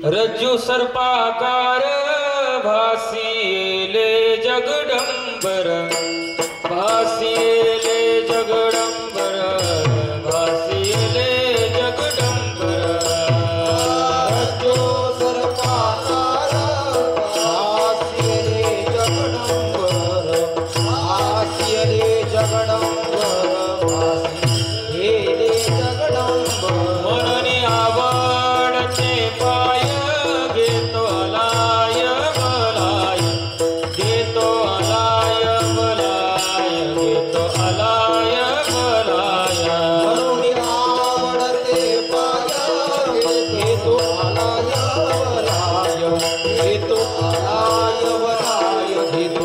रज्जू सर्पाकार भासिले जगडंबर भासिले जगडंबर भासिले जगडंबर रज्जू सर्पाकार भासिले जगडंबर भासिले जगडंबर भासिले जगडंबर म्हणून आवडते पाय घेतो अलाय बलाय घेतो अलाय बलाय घेतो अलाय बलाय म्हणून आवडते पाय घेतो आलाय वलाय घेतो आलाय वलाय घेतो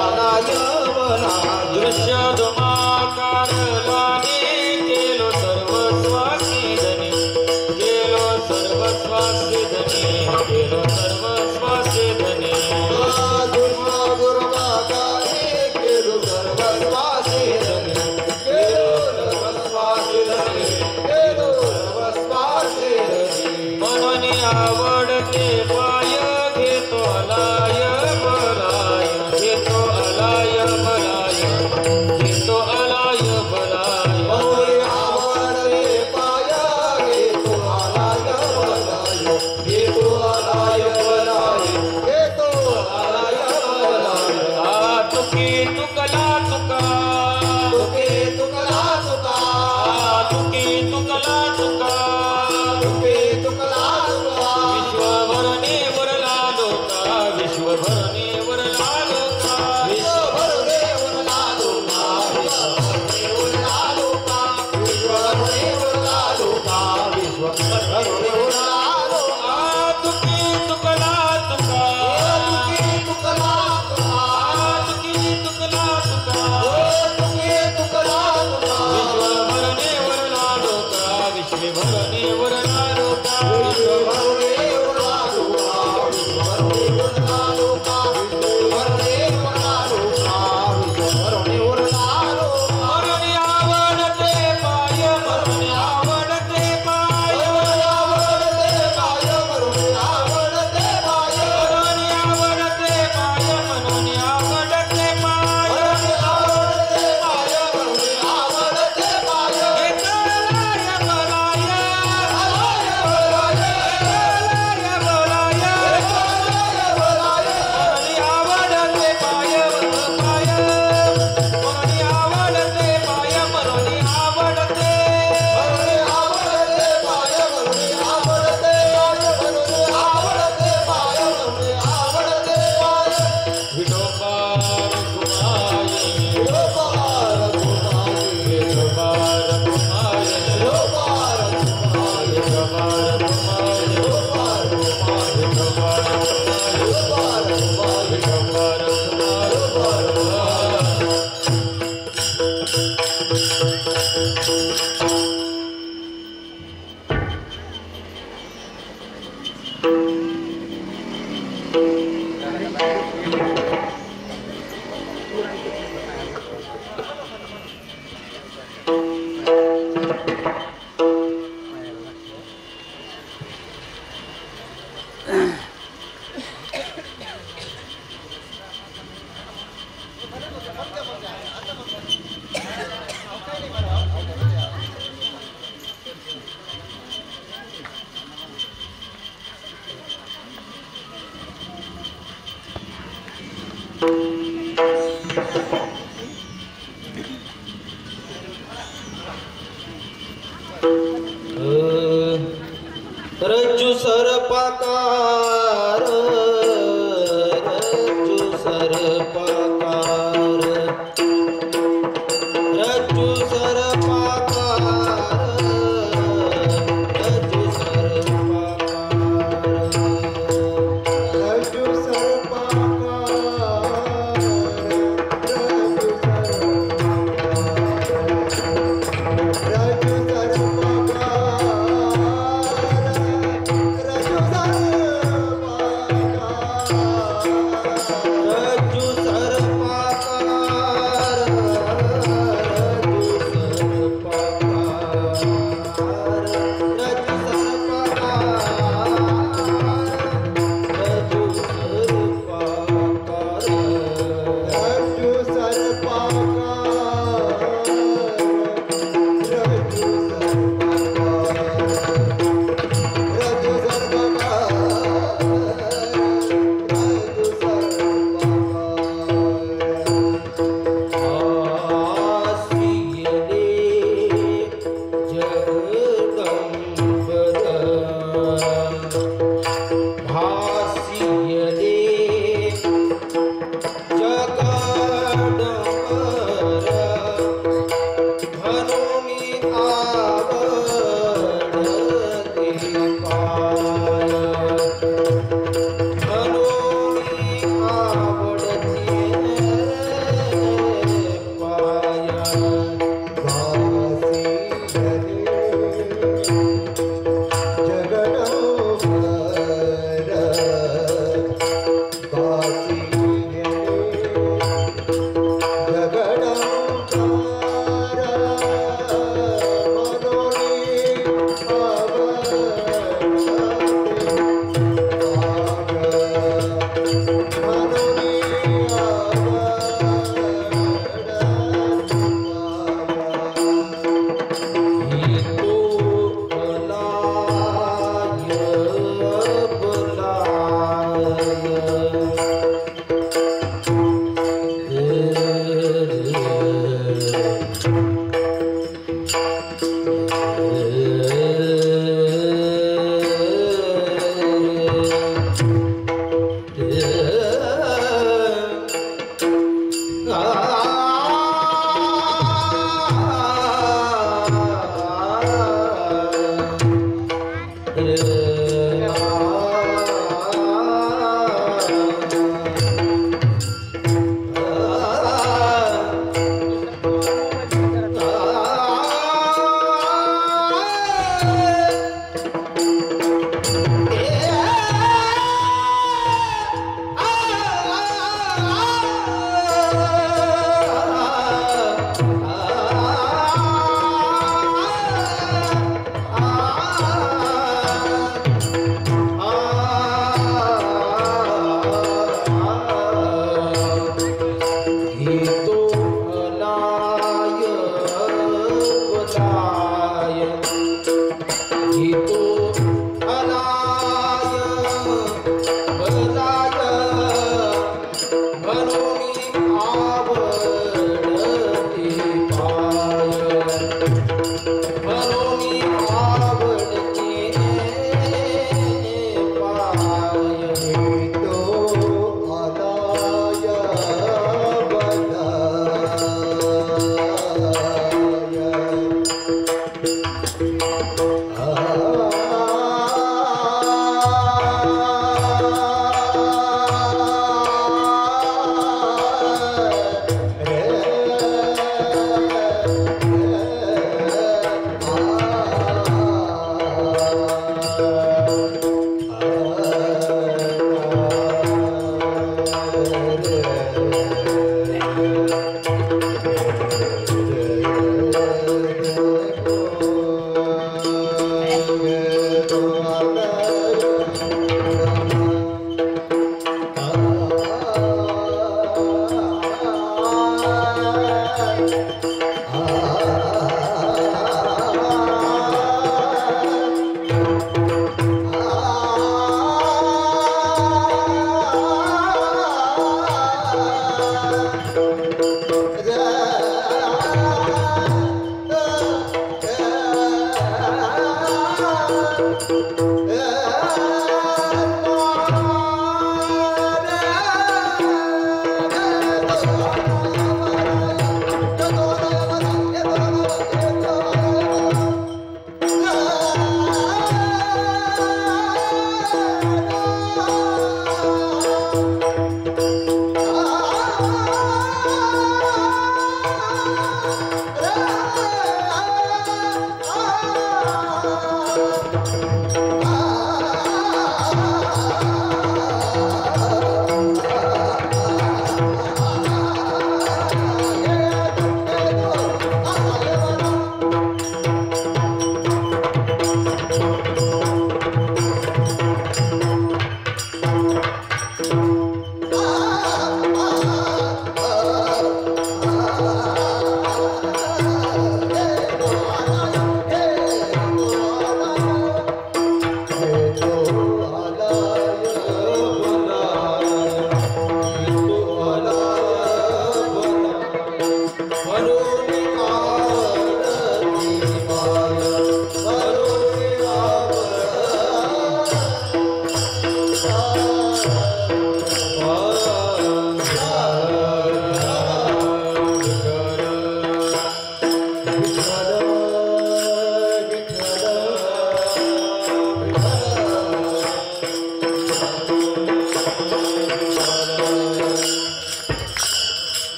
आलाय वलाय दृश्य दुमाकार लागे केलो सर्वस्वासी धनी केलो सर्वस्वासी धनी केलो सर्वस्वासी धनी दुर्गा दुर्गा गाये केलो सर्वस्वासी धनी केलो सर्वस्वासी धनी केलो सर्वस्वासी धनी म्हणून आवडते पाय घेतो अलाय बलाय घेतो अलाय बलाय घेतो अलाय बलाय म्हणून आवडते पाय घेतो आलाय वलाय घेतो आलाय वलाय घेतो आलाय वलाय तुकी तुकला तुका तुके तुकला तुका तुकी तुकला तुका तुके तुकला तुका विश्वभरने वरला लोका विश्वभरने वरला लोका विश्वभरने वरला लोका विश्वभरने वरला लोका विश्वभरने वरला लोका विश्वभरने वरला लोका तुकी तुकला तुका तुके तुकला तुका तुकी तुकला तुका तुके तुकला तुका विश्वभरने वरला लोका विश्वभरने वरला लोका विश्वभरने वरला लोका विश्वभरने वरला लोका विश्वभरने वरला लोका विश्वभरने वरला लोका म्हणून आवडते पाय म्हणून आवडते पाय आवडते पाय म्हणून आवडते पाय म्हणून आवडते पाय म्हणून आवडते पाय आवडते पाय म्हणून आवडते पाय घेतो अलाय बलाय आलाय वलाय अलाय बलाय आलाय वलाय म्हणून आवडते पाय म्हणून पाय म्हणून आवडते पाय म्हणून आवडते आवडते पाय म्हणून आवडते पाय म्हणून आवडते पाय म्हणून आवडते पाय विठोबार कुमारी लोपार कुमारी विठोबार कुमारी लोपार कुमारी विठोबार कुमारी लोपार कुमारी विठोबार कुमारी लोपार कुमारी विठोबार कुमारी लोपार कुमारी रज्जू सर्पाकार रज्जू सर्पाकार रज्जू सर्पाकार रज्जू सर्पाकार रज्जू सर्पाकार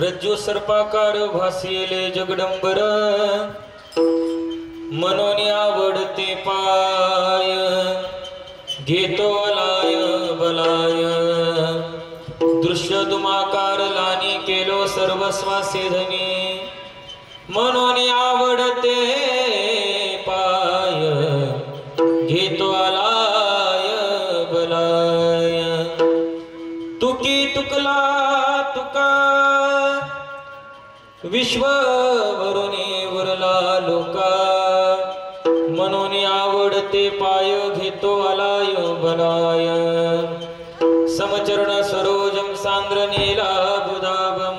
रज्जू सर्पाकार भासिले जगडंबर मनोनी आवडते पाय घेतो लाय बलाय दृश्य दुमाकार लानी केलो सर्वस्वासे धनी मनोनी आवडते पाय घेतो लाय बलाय तुकी तुकला तुका विश्ववरुणी वरला लोका मनोनी आवडते पाय घेतो आलाय बलाय समचरण सरोजम सांद्र नीलाबुदाबम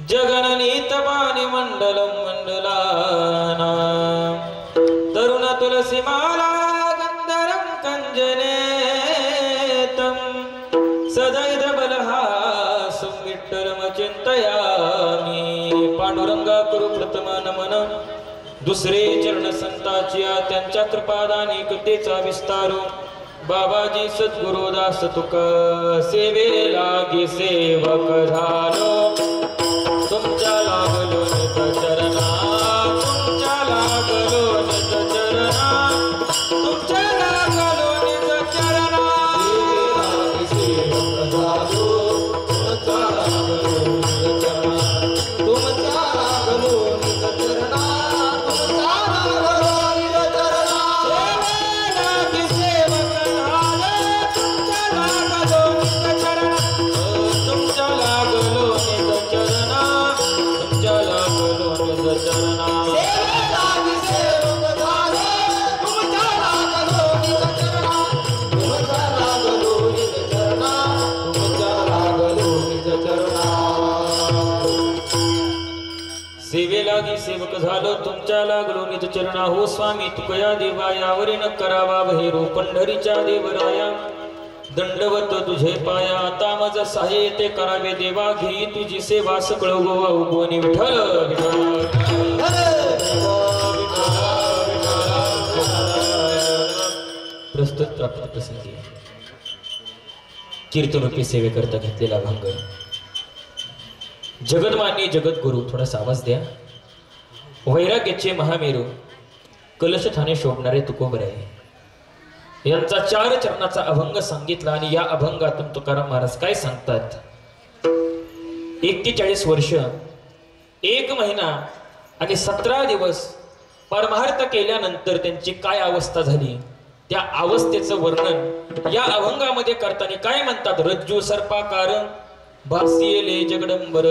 जगननीत पाणी मंडलम मंडलाना तरुण तुलसी माला गंधरम कंजनेतम सदैव बलहासं विठ्ठलम चिंतयामि पांडुरंगा करू प्रथम नमन दुसरे चरण संताचिया त्यांच्या कृपादानी कृतेचा विस्तारो बाबाजी सद्गुरुदास तुका सेवे लागी सेवक झालो तुमच्या लागलो नित चरणा तुमच्या लागलो नित चरणा तुमच्या लागलो नित चरणा सेवे लागी सेवक झालो तुमच्या लागलो नित चरणा तुमच्या लागलो नित चरणा तुमच्या लागलो नित चरणा सेवे लागी सेवक झालो तुमच्या लागलो नित चरणा तुमच्या लागलो नित चरणा तुमच्या लागलो नित चरणा सेवे लागी सेवक झालो तुमच्या लागलो नित चरणा तुमच्या लागलो नित चरणा तुमच्या लागलो नित चरणा सेवे लागी सेवक झालो तुमच्या लागलो नित चरणा हो स्वामी तुकया देवा यावरी न करावा बहिरो पंढरीच्या देवराया दंडवत तुझे पाया आता मज सहाय्य ते करावे देवा घेई तुझी सेवा सकळ गोवा उगवणी विठ्ठल प्रस्तुत प्राप्त प्रसंगी कीर्तनरूपी सेवेकरता घेतलेला भंग जगन्मान्य जगद्गुरु थोडासा आवाज द्या वैराग्याचे महामेरू कलश ठाणे शोभणारे तुकोबरे यांचा 4 चरणाचा अभंग सांगितला आणि या अभंगातून तुकाराम महाराज काय सांगतात 41 वर्ष 1 महिना आणि 17 दिवस परमार्थ केल्यानंतर त्यांची काय अवस्था झाली त्या अवस्थेचं वर्णन या अभंगामध्ये करताना काय म्हणतात रज्जू सर्पाकार भासियेले जगदंबर,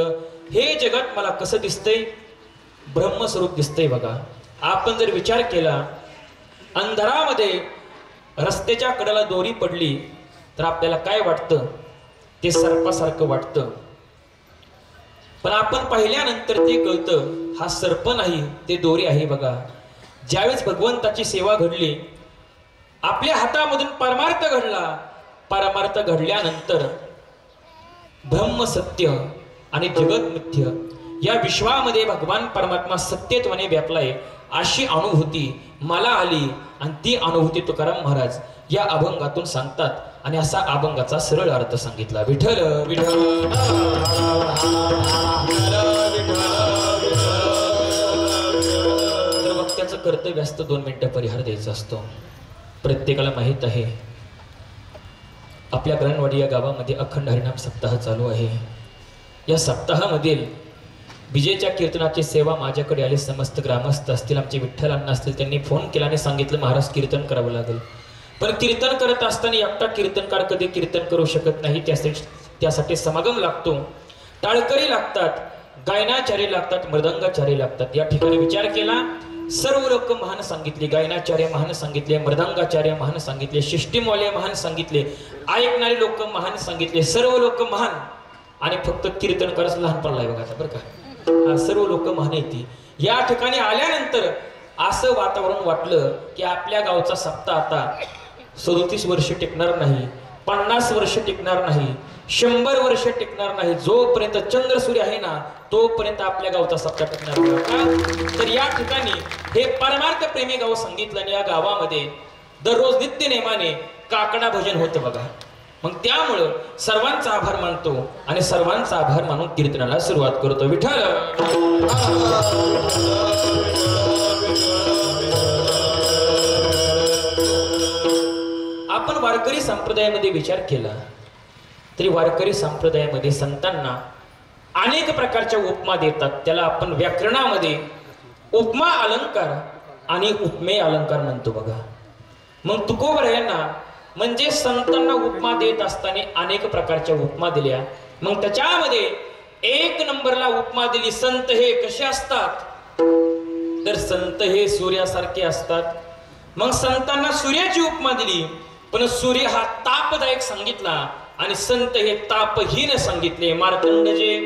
हे जगत मला कसं दिसतंय? ब्रह्मस्वरूप दिसतंय बघा. आपण जर विचार केला, अंधारामध्ये रस्त्याच्या कडेला दोरी पडली तर आपल्याला काय वाटतं? ते सर्पासारखं वाटतं. पण आपण पाहिल्यानंतर ते कळतं हा सर्प नाही, ते दोरी आहे बघा. ज्यावेळेस भगवंताची सेवा घडली, आपल्या हातामधून परमार्थ घडला, परमार्थ घडल्यानंतर ब्रह्म सत्य आणि जगत मिथ्य या विश्वामध्ये भगवान परमात्मा सत्यत्वाने व्यापलाय अशी अनुभूती मला आली. आणि ती अनुभूती तुकाराम महाराज या अभंगातून सांगतात. आणि असा अभंगाचा सरळ अर्थ सांगितला. विठ्ठल विठ्ठल तर वक्त्याचं कर्तव्य असतं 2 मिनिटं परिहार द्यायचा असतो. प्रत्येकाला माहीत आहे आपल्या ग्रणवाडी या गावामध्ये अखंड हरिनाम सप्ताह चालू आहे. या सप्ताहामधील विजेच्या कीर्तनाची सेवा माझ्याकडे आली. समस्त ग्रामस्थ असतील, आमचे विठ्ठलांना असतील, त्यांनी फोन केला आणि सांगितलं महाराज कीर्तन करावं लागेल. पण कीर्तन करत असताना एकटा कीर्तनकार कधी कीर्तन करू शकत नाही. त्यासाठी समागम लागतो, टाळकरी लागतात, गायनाचार्य लागतात, मृदंगाचार्य लागतात. या ठिकाणी विचार केला, सर्व लोक महान सांगितले, गायनाचार्य महान सांगितले, मृदंगाचार्य महान सांगितले, शिष्टीमवाले महान सांगितले, ऐकणारे लोक महान सांगितले, सर्व लोक महान. आणि फक्त कीर्तनकारच लहान पडलाय बघा बरं का. सर्व लोक महान येते. या ठिकाणी आल्यानंतर असं वातावरण वाटलं की आपल्या गावचा सप्ताह आता 37 वर्ष टिकणार नाही, 50 वर्ष टिकणार नाही, 100 वर्ष टिकणार नाही. जोपर्यंत चंद्र सूर्य आहे ना तोपर्यंत आपल्या गावचा सप्ताह टिकणार नाही. तर या ठिकाणी हे परमार्थ प्रेमी गाव सांगितलं आणि या गावामध्ये दररोज नित्य नेमाने काकडा भजन होतं बघा. मग त्यामुळं सर्वांचा आभार मानतो आणि सर्वांचा आभार मानून कीर्तनाला सुरुवात करतो. विठ्ठल आपण वारकरी संप्रदायामध्ये विचार केला तरी वारकरी संप्रदायामध्ये संतांना अनेक प्रकारच्या उपमा देतात. त्याला आपण व्याकरणामध्ये उपमा अलंकार आणि उपमेय अलंकार म्हणतो बघा. मग तुकोबरायांना म्हणजे संतांना उपमा देत असताना अनेक प्रकारच्या उपमा दिल्या. मग त्याच्यामध्ये 1 नंबरला उपमा दिली, संत हे कसे असतात? तर संत हे सूर्यासारखे असतात. मग संतांना सूर्याची उपमा दिली, पण सूर्य हा तापदायक सांगितला आणि संत हे तापहीन सांगितले. मार्तंडजे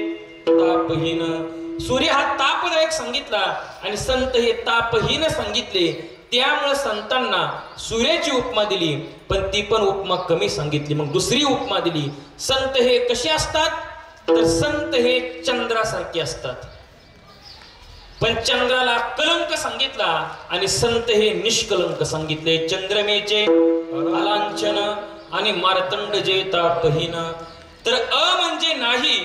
तापहीन, सूर्य हा तापदायक सांगितला आणि संत हे तापहीन सांगितले. त्यामुळे संतांना सूर्याची उपमा दिली, पण ती पण उपमा कमी सांगितली. मग दुसरी उपमा दिली, संत हे कसे असतात? तर संत हे चंद्रासारखे असतात, पण चंद्राला कलंक सांगितला आणि संत हे निष्कलंक सांगितले. चंद्रमेचे अलांछन आणि मार्तंडजे तापहीन. तर अ म्हणजे नाही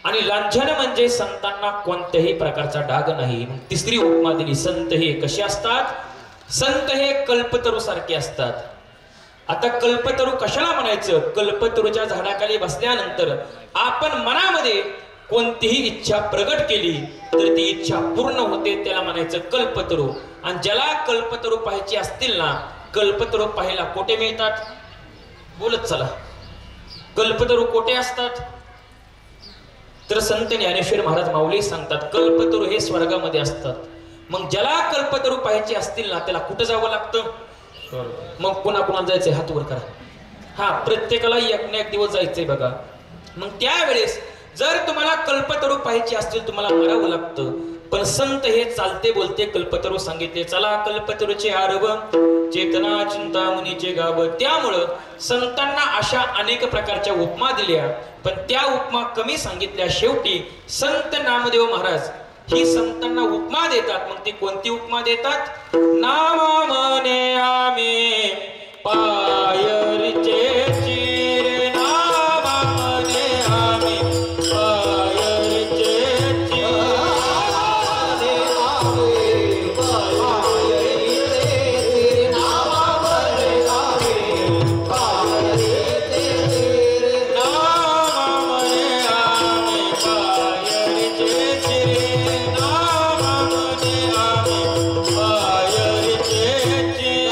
आणि लांछन म्हणजे संतांना कोणत्याही प्रकारचा डाग नाही. मग तिसरी उपमा दिली, संत हे कसे असतात? संत हे कल्पतरू सारखे असतात. आता कल्पतरू कशाला म्हणायचं? कल्पतरूच्या झाडाखाली बसल्यानंतर आपण मनामध्ये कोणतीही इच्छा प्रगट केली तर ती इच्छा पूर्ण होते, त्याला म्हणायचं कल्पतरू. आणि ज्याला कल्पतरू पाहायची असतील ना, कल्पतरू पाहायला कोठे मिळतात? बोलत चला, कल्पतरू कोठे असतात? तर संत ज्ञानेश्वर महाराज माऊली सांगतात कल्पतरू हे स्वर्गामध्ये असतात. मग ज्याला कल्पतरू पाहायची असतील ना त्याला कुठं जावं लागतं? मग कुणाला जायचंय? हात वर करा. हा, प्रत्येकाला एक ना एक दिवस जायचंय बघा. मग त्यावेळेस जर तुम्हाला कल्पतरू पाहायची असतील तुम्हाला मरावं लागतं. पण संत हे चालते बोलते कल्पतरू सांगितले. चला कल्पतरूचे आरव, चेतना चिंतामणीचे गाव. त्यामुळं संतांना अशा अनेक प्रकारच्या उपमा दिल्या, पण त्या उपमा कमी सांगितल्या. शेवटी संत नामदेव महाराज ही संतांना उपमा देतात. मग ती कोणती उपमा देतात? नामा मने आम्ही पायरीचे चिरे, नामा मने आम्ही पायरीचे चिरे, नामा मने आम्ही पायरीचे चिरे, नामा मने आम्ही पायरीचे चिरे. नामा मने आम्ही पायरीचे चिरे.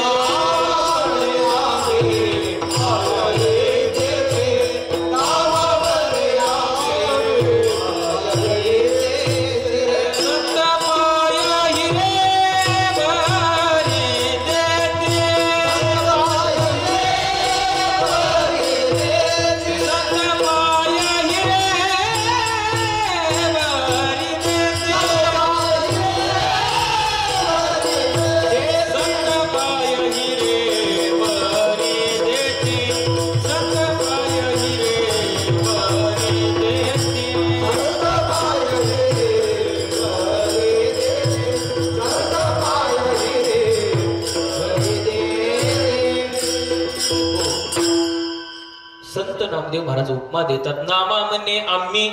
नामदेव महाराज उपमा देतात, नामा म्हणे आम्ही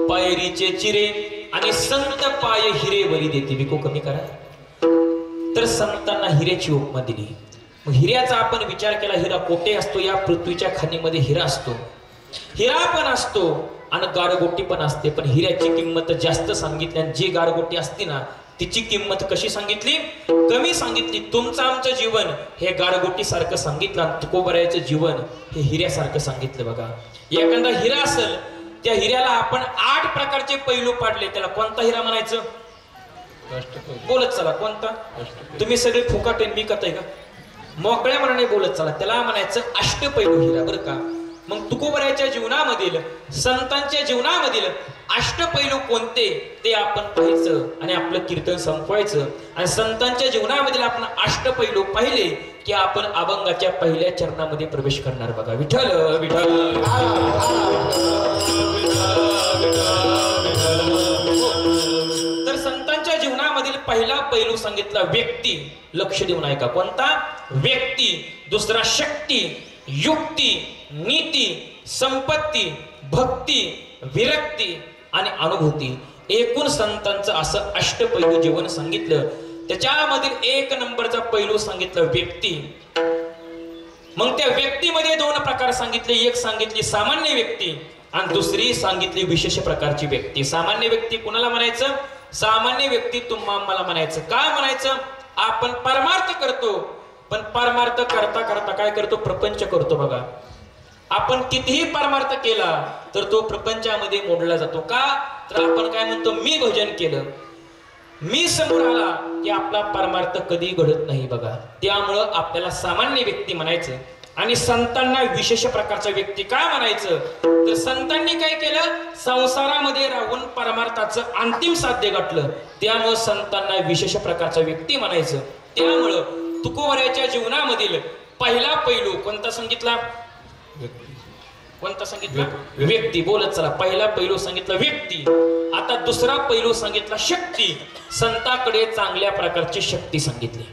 पायरीचे चिरे आणि संत पाय हिरे वरी देते. विको कमी करा. तर संतांना हिऱ्याची उपमा दिली. मग हिऱ्याचा आपण विचार केला, हिरा कोठे असतो? या पृथ्वीच्या खाणीमध्ये हिरा असतो, हिरा पण असतो आणि गारगोटी पण असते. पण हिऱ्याची किंमत जास्त सांगितली आणि जी गारगोटी असते ना तिची किंमत कशी सांगितली? कमी सांगितली. तुमचं आमचं जीवन हे गारगोटी सारखं सांगितलं आणि तुकोबरायाचं जीवन हे हिऱ्यासारखं सांगितलं. बघा, एखादा हिरा असेल, त्या हिऱ्याला आपण 8 प्रकारचे पैलू पाडले. त्याला कोणता हिरा म्हणायचं? बोलत चला, कोणता? तुम्ही सगळे फुकाटे मी कथाय का? मोकळ्या मनाने बोलत चला. त्याला म्हणायचं अष्टपैलू हिरा, बरं का? मग तुकोबरायाच्या जीवनामधील, संतांच्या जीवनामधील अष्टपैलू कोणते ते आपण पाहायचं आणि आपलं कीर्तन संपवायचं. आणि संतांच्या जीवनामधील आपण अष्टपैलू पाहिले की आपण अभंगाच्या पहिल्या चरणामध्ये प्रवेश करणार. बघा, विठ्ठल विठ्ठल. तर संतांच्या जीवनामधील पहिला पैलू सांगितला व्यक्ती. लक्ष देऊन ऐका. कोणता? व्यक्ती. दुसरा शक्ती, युक्ती, नीती, संपत्ती, भक्ती, विरक्ती आणि अनुभूती. एकूण संतांचं असं अष्टपैलू जीवन सांगितलं. त्याच्यामधील 1 नंबरचा पैलू सांगितलं व्यक्ती. मग त्या व्यक्तीमध्ये 2 प्रकार सांगितले. एक सांगितली सामान्य व्यक्ती आणि दुसरी सांगितली विशेष प्रकारची व्यक्ती. सामान्य व्यक्ती कुणाला म्हणायचं? सामान्य व्यक्ती तुम्हा मला म्हणायचं. काय म्हणायचं? आपण परमार्थ करतो, पण परमार्थ करता करता काय करतो? प्रपंच करतो. बघा, आपण कितीही परमार्थ केला तर तो प्रपंचामध्ये मोडला जातो. का? तर आपण काय म्हणतो? मी भजन केलं, मी समोर आला की आपला परमार्थ कधी घडत नाही. बघा, त्यामुळं आपल्याला सामान्य व्यक्ती म्हणायचं. आणि संतांना विशेष प्रकारचा व्यक्ती काय म्हणायचं? तर संतांनी काय केलं? संसारामध्ये राहून परमार्थाचं अंतिम साध्य गाठलं. त्यामुळं संतांना विशेष प्रकारचा व्यक्ती म्हणायचं. त्यामुळं तुकोबरायाच्या जीवनामधील पहिला पैलू कोणता सांगितला? कोणता सांगितला? व्यक्ती. बोलत चला. पहिला पैलू सांगितला व्यक्ती. आता दुसरा पैलू सांगितला शक्ती. संताकडे चांगल्या प्रकारची शक्ती सांगितली.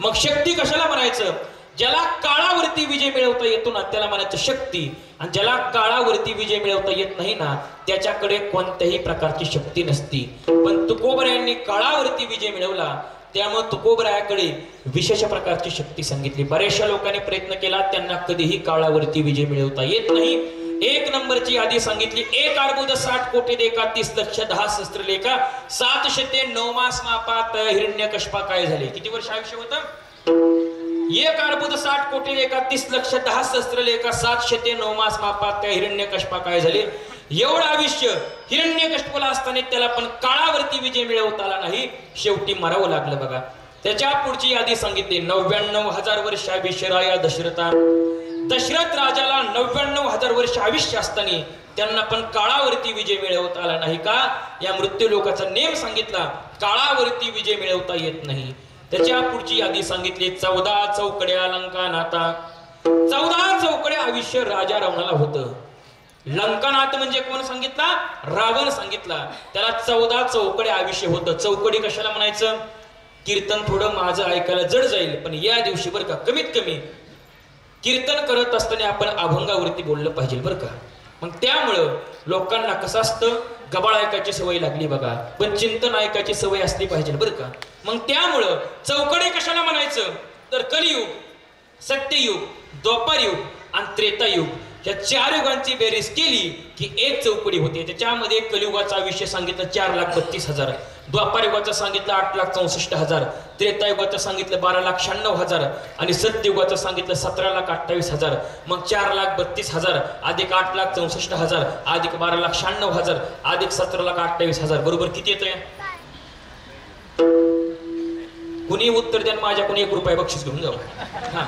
मग शक्ती कशाला म्हणायचं? ज्याला काळावरती विजय मिळवता येतो ना त्याला म्हणायचं शक्ती. आणि ज्याला काळावरती विजय मिळवता येत नाही ना त्याच्याकडे कोणत्याही प्रकारची शक्ती नसती. पण तुकोबरायांनी काळावरती विजय मिळवला, त्यामुळे तुकोबरायाकडे विशेष प्रकारची शक्ती सांगितली. बऱ्याचशा लोकांनी प्रयत्न केला, त्यांना कधीही काळावरती विजय मिळवता येत नाही. 1 नंबरची यादी सांगितली. 1 अर्बुद 60 कोटी देका 30 लक्ष 10 सहस्त्र लेखा 709 मास मापात हिरण्यकश्यपा काय झाले? किती वर्ष आयुष्य होतं? 1 अर्बुद 60 कोटी लेखा 30 लक्ष 10 सहस्त्र लेखा 709 मास मापात त्या हिरण्यकश्यपा काय झाले? एवढं आयुष्य हिरण्यकश्यपाला असताना त्याला पण काळावरती विजय मिळवता आला नाही, शेवटी मरावं लागलं. बघा, त्याच्या पुढची यादी सांगितली. 99,000 वर्ष आयुष्य राया दशरथा. दशरथ राजाला 99,000 वर्ष आयुष्य असताना त्यांना पण काळावरती विजय मिळवता आला नाही. का? या मृत्यू लोकाचा नेम सांगितला, काळावरती विजय मिळवता येत नाही. त्याच्या पुढची यादी सांगितली. 14 चौकड्या लंकानाथा. 14 चौकड्या आयुष्य राजा रावणाला होतं. लंकानाथ म्हणजे कोण सांगितला? रावण सांगितला. त्याला 14 चौकडे आयुष्य होतं. चौकडी कशाला म्हणायचं? कीर्तन थोडं माझं ऐकायला जड जाईल, पण या दिवशी बरं का कमीत कमी कीर्तन करत असताना आपण अभंगावरती बोललं पाहिजे बरं का. मग त्यामुळं लोकांना कसं असतं, गबाळ ऐकायची सवय लागली बघा, पण चिंतन ऐकायची सवय असली पाहिजे बरं का. मग त्यामुळं चौकडे कशाला म्हणायचं? तर कलियुग, सत्ययुग, द्वापारयुग आणि त्रेतायुग या 4 युगांची बेरीज केली की एक चौकडी होते. त्याच्यामध्ये कलियुगाचा आयुष्य सांगितलं 4,32,000, द्वापार युगाचं सांगितलं 8,64,000, त्रेतायुगाचं सांगितलं 12,96,000 आणि सत्ययुगाचं सांगितलं 17,28,000. मग 4,32,000 अधिक 8,64,000 अधिक 12,96,000 अधिक 17,28,000 बरोबर किती येतंय? कुणी उत्तर द्या, माझ्या कोणी 1 रुपया बक्षीस घेऊन जाऊ. हा,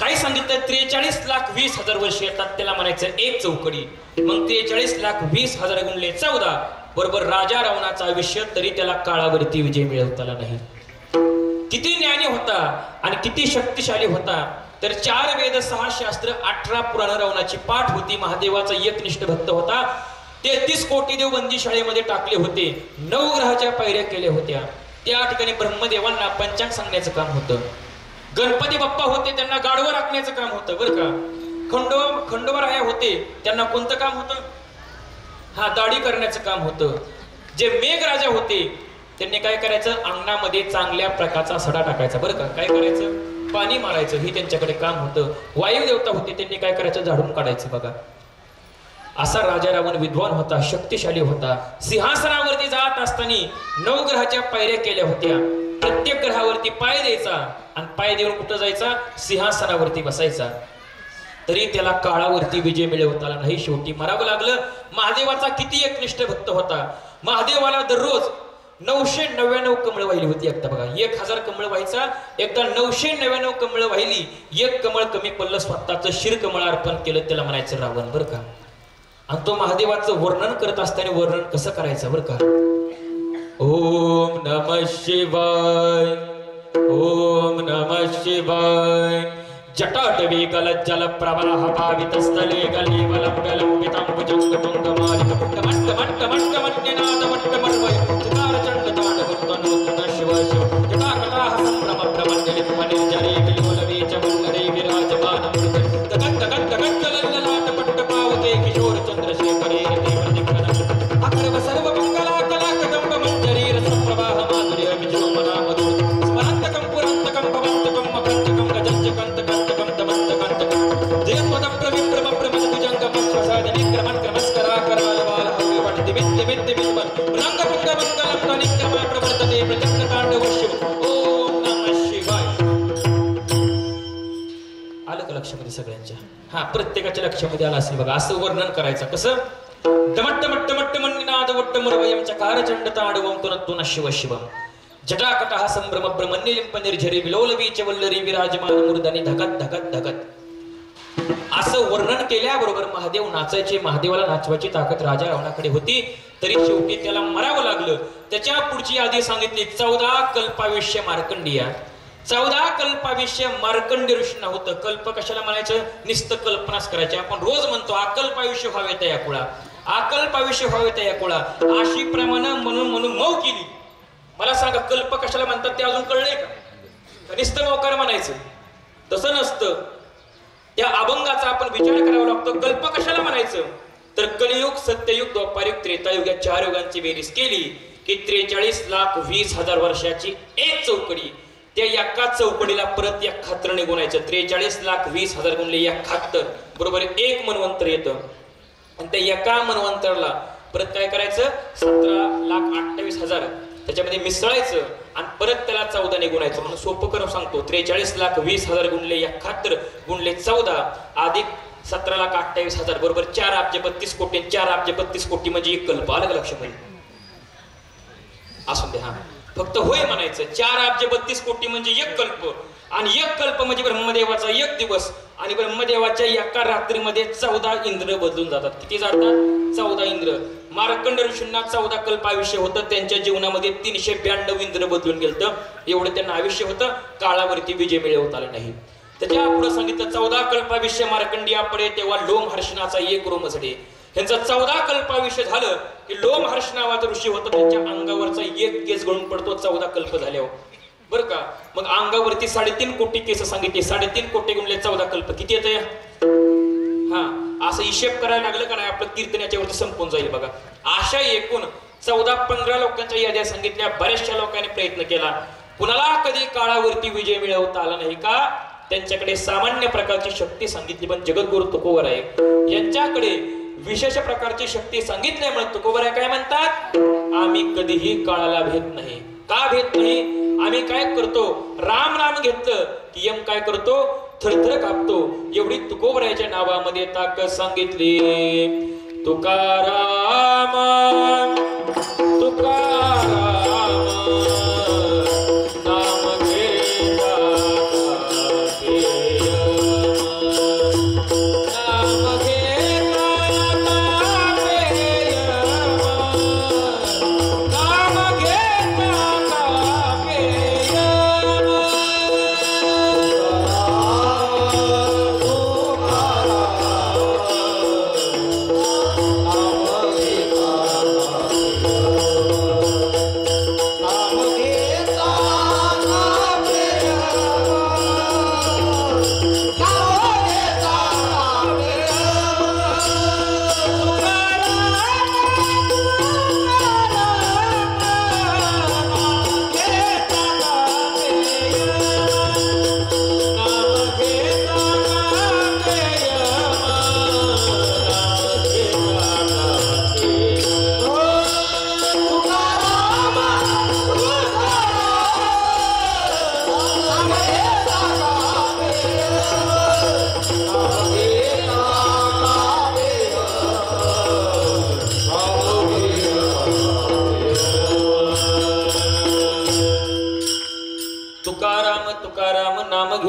काय सांगितलं? 43,20,000 वर्ष येतात, त्याला म्हणायचं एक चौकडी. मग 43,20,000 गुणले 14 बरोबर राजा रावणाचा आयुष्य, तरी त्याला काळावरती विजय मिळवता आला नाही. किती ज्ञानी होता आणि किती शक्तिशाली होता. तर 4 वेद 6 शास्त्र 18 पुराण रावणाची पाठ होती. महादेवाचा एकनिष्ठ भक्त होता. 33 कोटी देव बंदी शाळेमध्ये टाकले होते. 9 ग्रहाच्या पायऱ्या केल्या होत्या. त्या ठिकाणी ब्रह्मदेवांना पंचांग सांगण्याचं काम होतं. गणपती बाप्पा होते, त्यांना गाडवं राखण्याचं काम होतं बरं का. खंडोबा राया होते त्यांना कोणतं काम होतं? हा, दाढी करण्याचं काम होतं. जे मेघराजा होते त्यांनी काय करायचं? अंगणामध्ये चांगल्या प्रकारचा सडा टाकायचा. बरं का, काय करायचं? पाणी मारायचं, ही त्यांच्याकडे काम होतं. वायुदेवता होते, त्यांनी काय करायचं? झाडून काढायचं. बघा, असा राजा रावण विद्वान होता, शक्तिशाली होता. सिंहासनावरती जात असताना 9 ग्रहाच्या पायऱ्या केल्या होत्या. प्रत्येक ग्रहावरती पाय द्यायचा आणि पाय देऊन कुठं जायचा? सिंहासनावरती बसायचा. तरी त्याला काळावरती विजय मिळवता आला नाही. शेवटी मरावं लागलं. महादेवाचा किती एकनिष्ठ भक्त होता. महादेवाला दररोज 999 कमळ वाहिली होती. एकदा बघा, 1000 कमळ व्हायचा, एकदा 999 कमळ वाहिली. एक कमळ कमी पडलं, स्वतःचं शिर कमळ अर्पण केलं, त्याला म्हणायचं रावण. बरं का, आणि तो महादेवाचं वर्णन करत असताना वर्णन कसं करायचं? बरं का, ओम नमः शिवाय, ओम नमः शिवाय. जटाटवी गलज्जल प्रवाह पावितस्थले गलीवलंबितं भुजंगतुंगमालिक मट्टमट्टमट्टमट्टमट्टनिनाद मट्टमर्वय चितारचण्डताण्डवत्तनोत्तन शिव शिव. जटाकटाः संभ्रमभ्रमण्यलिप्मनिर्जरे विलोलवीच वल्लरे विराजमानमृत तगत् तगत् तगत् लल्ललाट पट्टपावते किशोर चंद्रशेखरे रते प्रतिघ्न अखर्व सर्व मंगला कला कदंब मंजरी रस प्रवाह माधुर्य विजोमना मधुर स्मरंतकं पुरंतकं भवंतकं मकंतकं गजंजकंतकं लक्षामध्ये सगळ्यांच्या. हा, प्रत्येकाच्या लक्षामध्ये आला असेल बघा. असं वर्णन करायचं कसं? दमट्टमट्टमट्ट मन्निनाद वट्टमर्वयं चकारचण्डतांडवं तुनत्तुन शिव शिवं. जटाकटाः संभ्रमभ्रमण्यलिम्प निर्झरी विलोलवीच वल्लरी विराजमान मूर्धनी धगत धगत धगत. असं वर्णन केल्याबरोबर महादेव नाचायचे. महादेवाला नाचवायची ताकद राजा रावणाकडे होती. तरी शेवटी त्याला मरावं लागलं. त्याच्या पुढची यादी सांगितली, 14 कल्पाविष्य मार्कंडिया. 14 कल्पाविष्य मार्कंड ऋषींना होतं. कल्प कशाला म्हणायचं? नुसतं कल्पनाच करायची. आपण रोज म्हणतो अकल्पायुष्य व्हावे तया कुळा, अकल्पायुष्य व्हावे तया कुळा. अशी प्रमाणे म्हणून म्हणून मऊ केली. मला सांगा, कल्प कशाला म्हणतात ते अजून कळले का? नुसतं मौकार म्हणायचं तसं नसतं. त्या अभंगाचा आपण विचार करावा लागतो. कल्प कशाला म्हणायचं? तर कलियुग, सत्ययुग, द्वापारयुग, त्रेतायुग या 4 युगांची बेरीज केली की 43,20,000 वर्षाची एक चौकडी. त्या एका चौकडीला परत एक खात्र निघून यायचं. 43,20,000 गुणले 71 बरोबर 1 मनवंतर येतं. आणि त्या एका मनवंतरला परत काय करायचं? 17,28,000 त्याच्यामध्ये मिसळायचं आणि परत त्याला 14 निघून यायचं. म्हणून सोपं करून सांगतो, 43,20,000 गुणले 71 गुणले 14 अधिक 17,28,000 बरोबर 4,32,कोटी. 4,32,कोटी म्हणजे एक कल्प. आलं का लक्षामध्ये? असू दे, हा फक्त होय म्हणायचं. 4,32,कोटी म्हणजे एक कल्प. आणि एक कल्प म्हणजे ब्रह्मदेवाचा एक दिवस. आणि ब्रह्मदेवाच्या एका रात्रीमध्ये 14 इंद्र बदलून जातात. किती जातात? 14 इंद्र. मार्कंड ऋषींना 14 कल्प आयुष्य होतं. त्यांच्या जीवनामध्ये 392 इंद्र बदलून गेलं. एवढं त्यांना आयुष्य होतं. काळावरती विजय मिळवता आला नाही. त्याच्या पुढे सांगितलं 14 कल्पाविष्य मार्कंडिया पडे तेव्हा लोमहर्षणाचा एक रोमचडे. त्यांचं 14 कल्पाविष्य झालं की लोमहर्ष नावाचा ऋषी होता. त्यांच्या अंगावरचा एक केस गळून पडतो 14 कल्प झाल्यावर. बरं का, मग अंगावरती 3.5 कोटी केस सांगितले. 3.5 कोटी गुणले 14 कल्प किती येते? हा, असं हिशेब करायला लागलं का नाही आपलं कीर्तन याच्यावरती संपून जाईल बघा. अशा एकूण 14-15 लोकांच्या याद्या सांगितल्या. बऱ्याचशा लोकांनी प्रयत्न केला. कुणाला कधी काळावरती विजय मिळवता आला नाही का? त्यांच्याकडे सामान्य प्रकारची शक्ती सांगितली. पण जगद्गुरु तुकोबर आहे, यांच्याकडे विशेष प्रकारची शक्ती सांगितल्यामुळे तुकोबर काय म्हणतात? आम्ही कधीही काळाला भेट नाही. का भेट नाही? आम्ही काय करतो? राम नाम घेतलं की यम काय करतो? थरथर कापतो. एवढी तुकोबरायाच्या नावामध्ये ताकद सांगितली. तुकाराम तुकाराम नाम घेता नाम घेता नाम घेता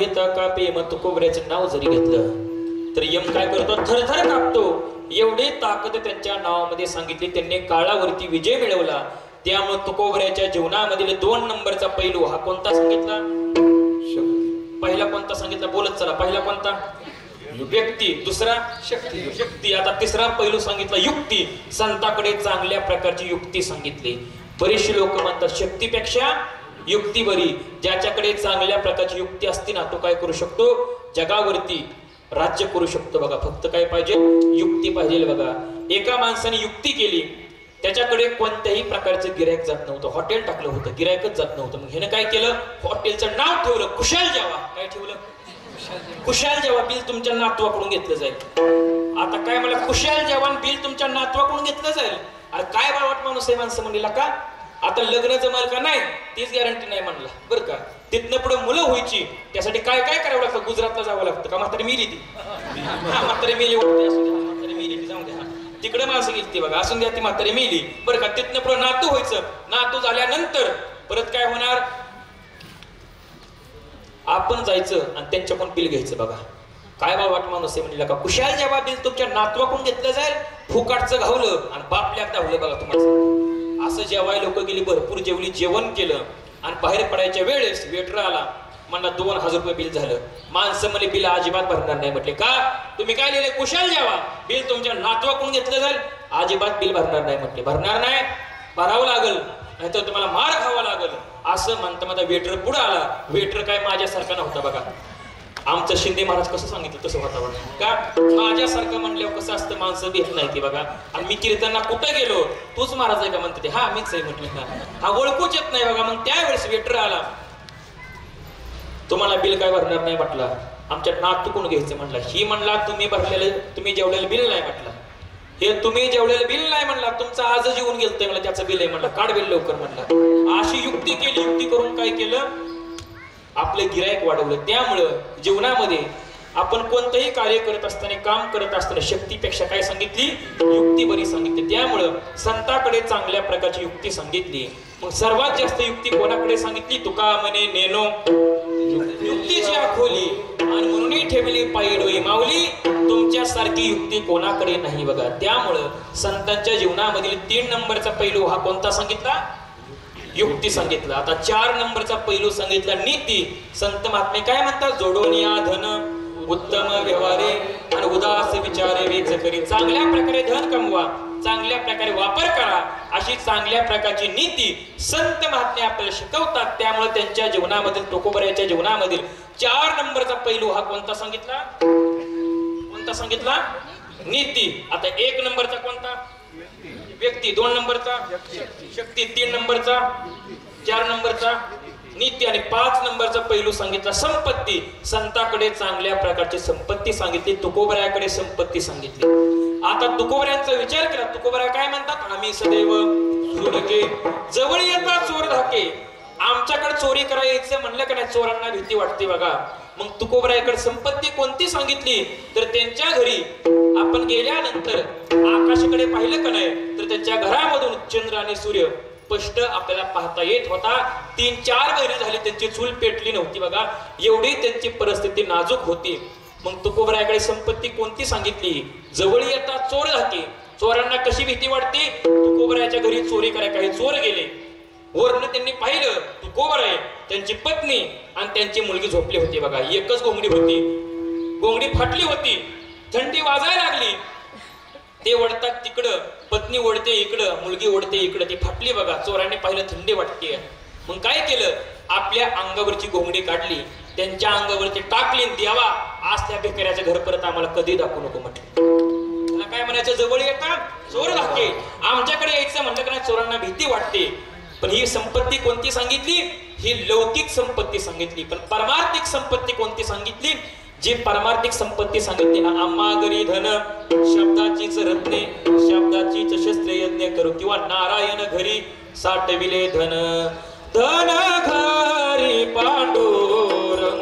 घेता कापे. मग तुकोबऱ्याचं नाव जरी घेतलं तर यम काय करतो, थरथर कापतो. एवढी ताकद त्यांच्या नावामध्ये सांगितली. त्यांनी काळावरती विजय मिळवला. त्यामुळे तुकोबऱ्याच्या जीवनामधील 2 नंबरचा पैलू हा कोणता सांगितला? पहिला कोणता सांगितला? बोलत चला. पहिला कोणता? व्यक्ती. दुसरा शक्ती. आता तिसरा पैलू सांगितला युक्ती. संताकडे चांगल्या प्रकारची युक्ती सांगितली. बरेचसे लोक म्हणतात शक्तीपेक्षा युक्ती बरी. ज्याच्याकडे चांगल्या प्रकारची युक्ती असते ना, तो काय करू शकतो? जगावरती राज्य करू शकतो. बघा, फक्त काय पाहिजे? युक्ती पाहिजे. बघा, एका माणसाने युक्ती केली, त्याच्याकडे कोणत्याही प्रकारचं गिरायक जात नव्हतं. हॉटेल टाकलं होतं, गिरायकच जात नव्हतं. मग ह्यानं काय केलं? हॉटेलचं नाव ठेवलं कुशाल जेवा. काय ठेवलं? कुशाल जेवा. बिल तुमच्या नातवाकडून घेतलं जाईल. आता काय मला कुशाल जेवण बिल तुमच्या नातवाकडून घेतलं जाईल? अरे काय बावट माणूस आहे माणसं म्हणलेला का? आता लग्न जमल का नाही तीच गॅरंटी नाही म्हणला बरं का. तिथनं पुढे मुलं व्हायची त्यासाठी काय काय करावं लागतं? गुजरातला जावं लागतं का? म्हातारी मेली ती. म्हातारी मेली म्हातारी मेली जाऊ द्या. तिकडे माणसं गेली ती बघा. असून द्या, ती म्हातारी मेली बरं का. तिथनं पुढे नातू व्हायचं. नातू झाल्यानंतर परत काय होणार? आपण जायचं आणि त्यांच्याकडून बिल घ्यायचं. बघा काय बावट माणूस आहे म्हणलेला का? कुशाल जेव्हा बिल तुमच्या नातवाकडून घेतलं जाईल. फुकाटचं घावलं आणि बापल्या धावलं. बघा तुम्हाला असं जेवाय लोक गेली, भरपूर जेवली, जेवण केलं आणि बाहेर पडायच्या वेळेस वेटर आला, म्हणला 2000 रुपये बिल झालं. माणसं म्हणे बिल अजिबात भरणार नाही. म्हटले का? तुम्ही काय लिहिले? कुशाल जेवा बिल तुमच्या नातवाकडून घेतलं जाईल. अजिबात बिल भरणार नाही. म्हटले भरणार नाही, भरावं लागल, नाहीतर तुम्हाला मार खावा लागल. असं म्हणता वेटर पुढे आला. वेटर काय माझ्यासारखा नव्हता बघा. आमचं शिंदे महाराज कसं सांगितलं तसं होता बघा. का माझ्यासारखं म्हणल्यावर कसं असतं, माणसं भेट नाही ती बघा. आणि मी कीर्तनाला कुठं गेलो, तूच महाराज आहे का म्हणते ते. हा मीच आहे म्हटलं का. हा ओळखूच येत नाही बघा. मग त्यावेळेस वेटर आला. तुम्हाला बिल काय भरणार नाही म्हटला. आमच्या नातूकडून घ्यायचं म्हणला. ही म्हणला तुम्ही जेवढेलं बिल नाही म्हटलं. हे तुम्ही जेवढेलं बिल नाही म्हणला, तुमचं आजच येऊन गेलतंय मला त्याचं बिल आहे म्हणला. काढ बिल लवकर म्हणला. अशी युक्ती केली. युक्ती करून काय केलं? आपलं गिरायक वाढवलं. त्यामुळं जीवनामध्ये आपण कोणतंही कार्य करत असताना, काम करत असताना शक्तीपेक्षा काय सांगितली? युक्ती बरी सांगितली. त्यामुळं संताकडे चांगल्या प्रकारची युक्ती सांगितली. मग सर्वात जास्त युक्ती कोणाकडे सांगितली? तुका म्हणे नेनो युक्तीची आखोली आणि म्हणून ठेवली पायी डोई माऊली. तुमच्यासारखी युक्ती कोणाकडे नाही बघा. त्यामुळं संतांच्या जीवनामधील 3 नंबरचा पैलू हा कोणता सांगितला? युक्ती सांगितलं. आता 4 नंबरचा पैलू सांगितला नीती. संत महात्मे काय म्हणतात? जोडून या धन उत्तम व्यवहारे आणि उदास विचारे वेच करी. चांगल्या प्रकारे धन कमवा, चांगल्या प्रकारे वापर करा, अशी चांगल्या प्रकारची नीती संत महात्मे आपल्याला शिकवतात. त्यामुळे त्यांच्या जीवनामधील, तुकोबऱ्याच्या जीवनामधील 4 नंबरचा पैलू हा कोणता सांगितला? कोणता सांगितला? नीती. आता 1 नंबरचा कोणता? व्यक्ती. 2 नंबरचा शक्ती. 3 नंबरचा, 4 नंबरचा नीती आणि 5 नंबरचा पैलू सांगितला संपत्ती. संताकडे चांगल्या प्रकारची संपत्ती सांगितली. तुकोबऱ्याकडे संपत्ती सांगितली. आता तुकोबऱ्यांचा विचार केला. तुकोबऱ्या काय म्हणतात? आम्ही सदैव सुरके जवळ येता चोर धाके. आमच्याकडे चोरी करायचं म्हणलं का नाही, चोरांना भीती वाटते बघा. मग तुकोबऱ्याकडे संपत्ती कोणती सांगितली? तर त्यांच्या घरी आपण गेल्यानंतर आकाशाकडे पाहिलं का नाही, तर त्यांच्या घरामधून चंद्र आणि सूर्य स्पष्ट आपल्याला पाहता येत होता. 3-4 महिने झाले त्यांची चूल पेटली नव्हती बघा. एवढी त्यांची परिस्थिती नाजूक होती. मग तुकोबऱ्याकडे संपत्ती कोणती सांगितली? जवळ येता चोर धाके. चोरांना कशी भीती वाटते? तुकोबऱ्याच्या घरी चोरी करायला काही चोर गेले. वरनं त्यांनी पाहिलं तुकोबराय, त्यांची पत्नी आणि त्यांची मुलगी झोपली होती बघा. एकच घोंगडी होती. घोंगडी फाटली होती. थंडी वाजायला लागली. ते ओढतात तिकडं, पत्नी ओढते इकडं, मुलगी ओढते इकडं. ती फाटली बघा. चोरांनी पाहिलं थंडी वाटते. मग काय केलं? आपल्या अंगावरची घोंगडी काढली, त्यांच्या अंगावरती टाकली. देवा आज त्या भिकाऱ्याचं घर परत आम्हाला कधी दाखवू नको म्हटलं. मला काय म्हणायचं? जवळ येतात चोर धाके. आमच्याकडे यायचं म्हणलं का नाही, चोरांना भीती वाटते. पण ही संपत्ती कोणती सांगितली? ही लौकिक संपत्ती सांगितली. पण परमार्थिक संपत्ती कोणती सांगितली? जी परमार्थिक संपत्ती सांगितली ना, आम्हागरी धन शब्दाचीच रत्ने, शब्दाचीच शस्त्र यज्ञ करू. किंवा नारायण घरी साठविले धन, धन घरी पांडुरंग,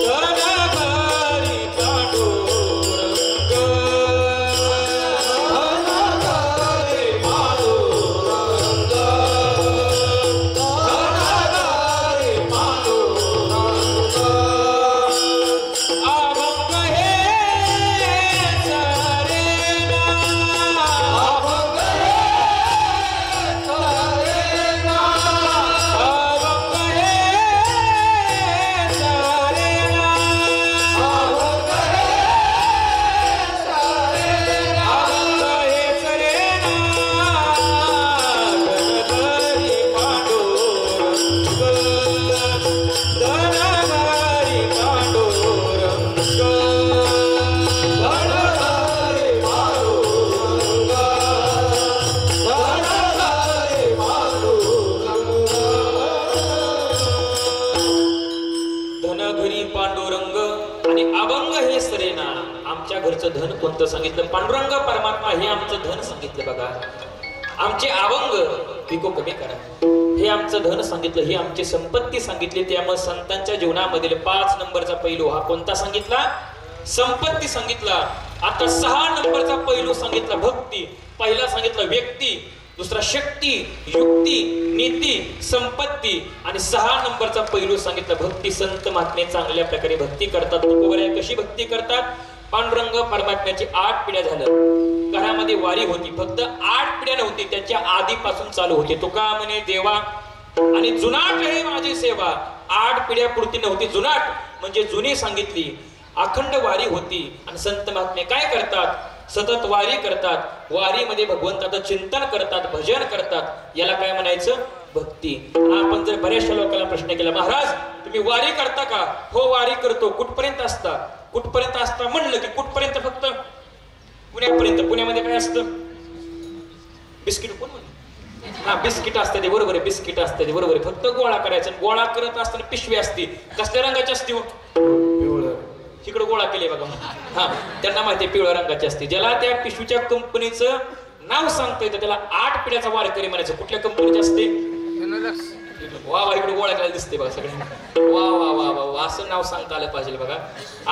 धन घरी पांडुरंग, धन घरी पांडुरंग, धन घरी पांडुरंग. तुमचं धन कोणतं सांगितलं? पांडुरंग परमात्मा हे आमचं धन सांगितलं बघा. आमचे अवंग पिको कमी करा, हे आमचं धन सांगितलं, ही आमची संपत्ती सांगितली. त्यामुळे संतांच्या जीवनामधील 5 नंबरचा पैलू हा कोणता सांगितला? संपत्ती सांगितला. आता 6 नंबरचा पैलू सांगितला भक्ती. पहिला सांगितलं व्यक्ती, दुसरा शक्ती, युक्ती, नीती, संपत्ती आणि 6 नंबरचा पैलू सांगितला भक्ती. संत महात्मे चांगल्या प्रकारे भक्ती करतात. तुकोबराया कशी भक्ती करतात? पांडुरंग परमात्म्याची 8 पिढ्या झालं. घरामध्ये वारी होती, फक्त 8 पिढ्या नव्हती, त्याच्या आधीपासून चालू होती. तुका म्हणे देवा आणि जुनाट आहे माझी सेवा. 8 पिढ्या पुरती नव्हती, जुनाट म्हणजे जुनी सांगितली. अखंड वारी होती. आणि संत महात्मे काय करतात? सतत वारी करतात. वारीमध्ये भगवंताचं चिंतन करतात, भजन करतात. याला काय म्हणायचं? भक्ती. आपण जर बऱ्याचशा लोकांना प्रश्न केला, महाराज तुम्ही वारी करता का? हो वारी करतो. कुठपर्यंत असता? कुठपर्यंत असता म्हणलं की कुठपर्यंत? फक्त पुण्यापर्यंत. पुण्यामध्ये काय असतं? बिस्किट. कोण म्हणलं? हा बिस्किट असते ते, बरोबर आहे. बिस्किट असते ते, बरोबर आहे. फक्त गोळा करायचं. गोळा करत असताना पिशवी असते. कसल्या रंगाची असते? पिवळं. तिकडे गोळा केले बघा. हा त्यांना माहिती आहे पिवळ्या रंगाची असते. ज्याला त्या पिशवीच्या कंपनीचं नाव सांगता येतं त्याला 8 पिढ्याचा वारकरी म्हणायचं. कुठल्या कंपनीचे असते? वा वा, इकडे गोळा करायला दिसते बघा सगळे. वा वा वा वा वा, असं नाव सांगता आलं पाहिजे बघा.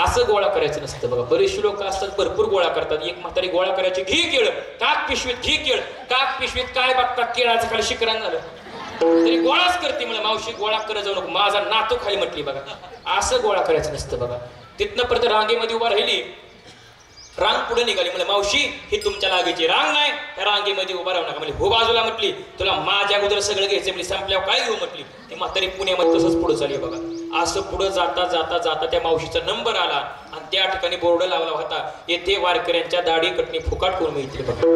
असं गोळा करायचं नसतं बघा. बरेचसे लोक असतात भरपूर गोळा करतात. एक म्हातारी गोळा करायची, घी केळ टाक पिशवीत, घी केळ टाक पिशवीत. काय बघतात? केळाचं खाली शिकरण झालं तरी गोळाच करते. मला मावशी गोळा करत जाऊ नको, माझा नातू खाली म्हटली बघा. असं गोळा करायचं नसतं बघा. तिथनं परत रांगेमध्ये उभा राहिली, रांग पुढे निघाली. म्हणजे मावशी ही तुमच्या लागेची रांग नाही, त्या रांगेमध्ये उभा राहू नका. म्हणजे हो बाजूला म्हटली, तुला माझ्या अगोदर सगळं घ्यायचं म्हणजे संपल्यावर काय घेऊ म्हटली. ती म्हातारी पुण्यामध्ये तसंच पुढे चालली बघा. असं पुढे जाता जाता जाता त्या मावशीचा नंबर आला आणि त्या ठिकाणी बोर्ड लावला होता, येथे वारकऱ्यांच्या दाढी कटणी फुकाट करून मिळते बघा.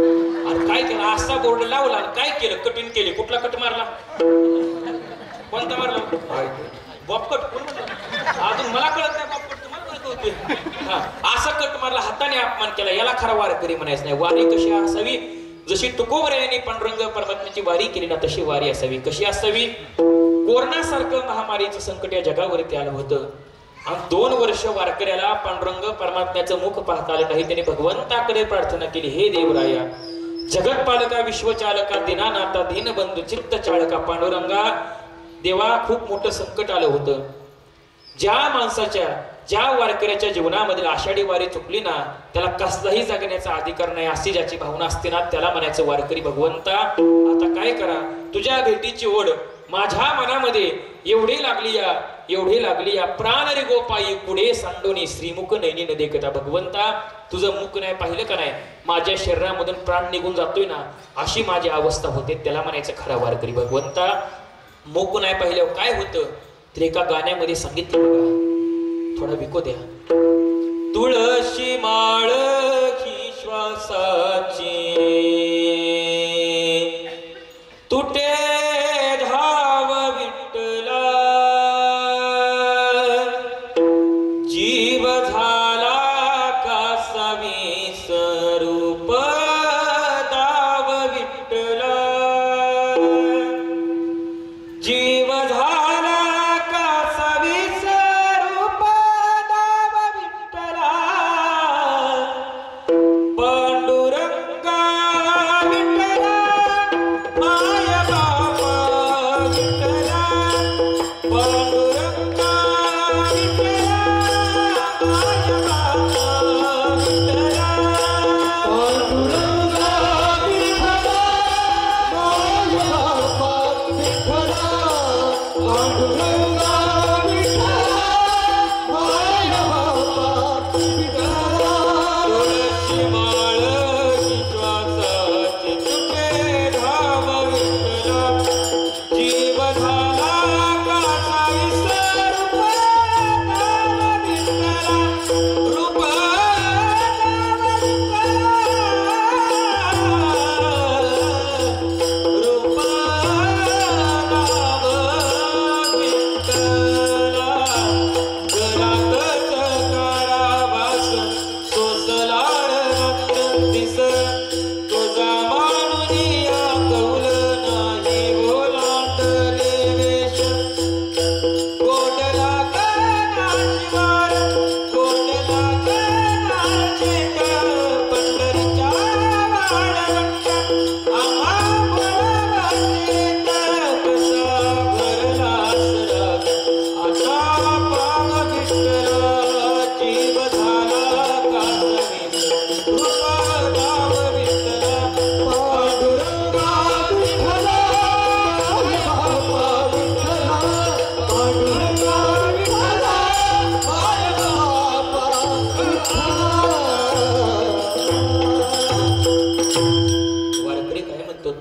आणि काय केलं? असा बोर्ड लावला आणि काय केलं? कटिंग केली. कुठला कट मारला? कोणता मारला? बॉबकट. कोण म्हणलं? अजून मला कळत नाही बॉबकट. असा कट मारला, हाताने अपमान केला. याला खरा वारकरी म्हणायचं नाही. वारी कशी असावी? जशी तुकोबरायांनी पांडुरंग परमात्म्याची वारी केली ना, तशी वारी असावी. कशी असावी? कोरोनासारखं महामारीचं संकट या जगावरती आलं होतं आणि 2 वर्ष वारकऱ्याला पांडुरंग परमात्म्याचं मुख पाहता आलं नाही. त्याने भगवंताकडे प्रार्थना केली, हे देवराया, जगतपालका, विश्वचालका, दीनानाथा, दीनबंधू, चित्त चाळका, पांडुरंगा देवा, खूप मोठं संकट आलं होतं. ज्या माणसाच्या, ज्या वारकऱ्याच्या जीवनामध्ये आषाढी वारी चुकली ना, त्याला कसलाही जगण्याचा अधिकार नाही, अशी ज्याची भावना असते ना, त्याला म्हणायचं वारकरी भगवंता आता काय करा? तुझ्या भेटीची ओढ माझ्या मनामध्ये एवढी लागली या प्राण रे गोपाई पुढे सांडोनी श्रीमुख नैनी न देखता. भगवंता तुझं मुख नाही पाहिलं का नाही, माझ्या शरीरामधून प्राण निघून जातोय ना, अशी माझी अवस्था होते. त्याला म्हणायचं खरा वारकरी भगवंता. मुख नाही पाहिल्यावर काय होतं? तर एका गाण्यामध्ये सांगितलं बघा, थोडा विको द्या. तुळशी माळ ही श्वासाची तुटे धाव विठ्ठला, जीव झाला कासा विसरूप दाव विठ्ठला, जीव झाला कासा विसरूप दाव विठ्ठला, पांडुरंगा विठ्ठला माय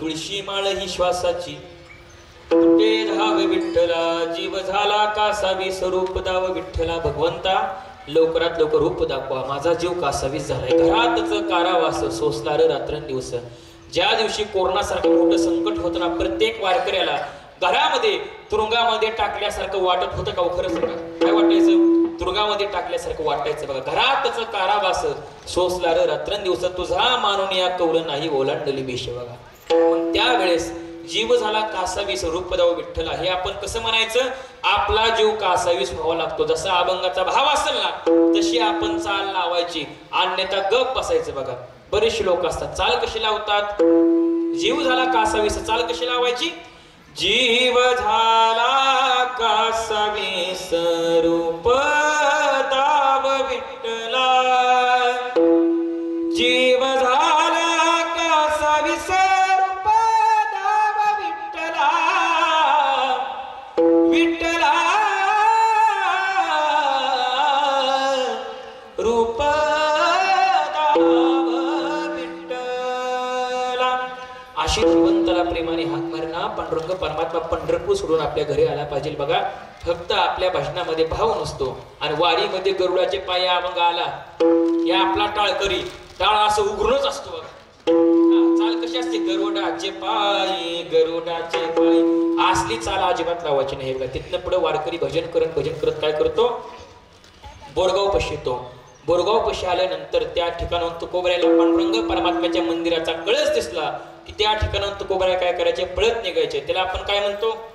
तुळशी माळ ही श्वासाची कुठे धावे विठ्ठला जीव झाला कासावी स्वरूप दाव विठ्ठला भगवंता लवकरात लवकर रूप दाखवा माझा जीव कासावीस झालाय घरातच कारावास सोसला र रात्रंदिवस ज्या दिवशी कोरोना सारखं मोठं संकट होतं ना प्रत्येक वारकऱ्याला घरामध्ये तुरुंगामध्ये टाकल्यासारखं वाटत होतं का खरंच का काय वाटायचं तुरुंगामध्ये टाकल्यासारखं वाटायचं बघा घरातच कारावास सोसला र रात्रंदिवस तुझा मानून या कौल नाही ओलांडली बेश बघा पण त्यावेळेस जीव झाला कासावीस रूपदाव विठ्ठला हे आपण कसं म्हणायचं आपला जीव कासावीस व्हावा लागतो जसा अभंगाचा भाव असेल ना तशी आपण चाल लावायची अन्यथा गप बसायचं बघा बरेचसे लोक असतात चाल कशी लावतात जीव झाला कासावीस चाल कशी लावायची जीव झाला कासावीस रूपदाव विठ्ठला जीव झाला कासावीस अशी भगवंताला प्रेमाने हाक मारना पांडुरंग परमात्मा पंढरपूर सोडून आपल्या घरी आला पाहिजे बघा फक्त आपल्या भाषणामध्ये भाव नसतो आणि वारीमध्ये गरुडाचे पाय अभंग आला या आपला टाळकरी टाळ असं उघडूनच असतो बघा चाल कशी असते गरुडाचे पाय असली चाल अजिबात लावायची नाही बघा तिथनं पुढे वारकरी भजन करत काय करतो बोरगाव पशी येतो बोरगाव पशी आल्यानंतर त्या ठिकाणाहून तुकोबऱ्याला पांडुरंग परमात्म्याच्या मंदिराचा कळस दिसला की त्या ठिकाणाहून तुकोबऱ्या काय करायचे पळत निघायचे त्याला आपण काय म्हणतो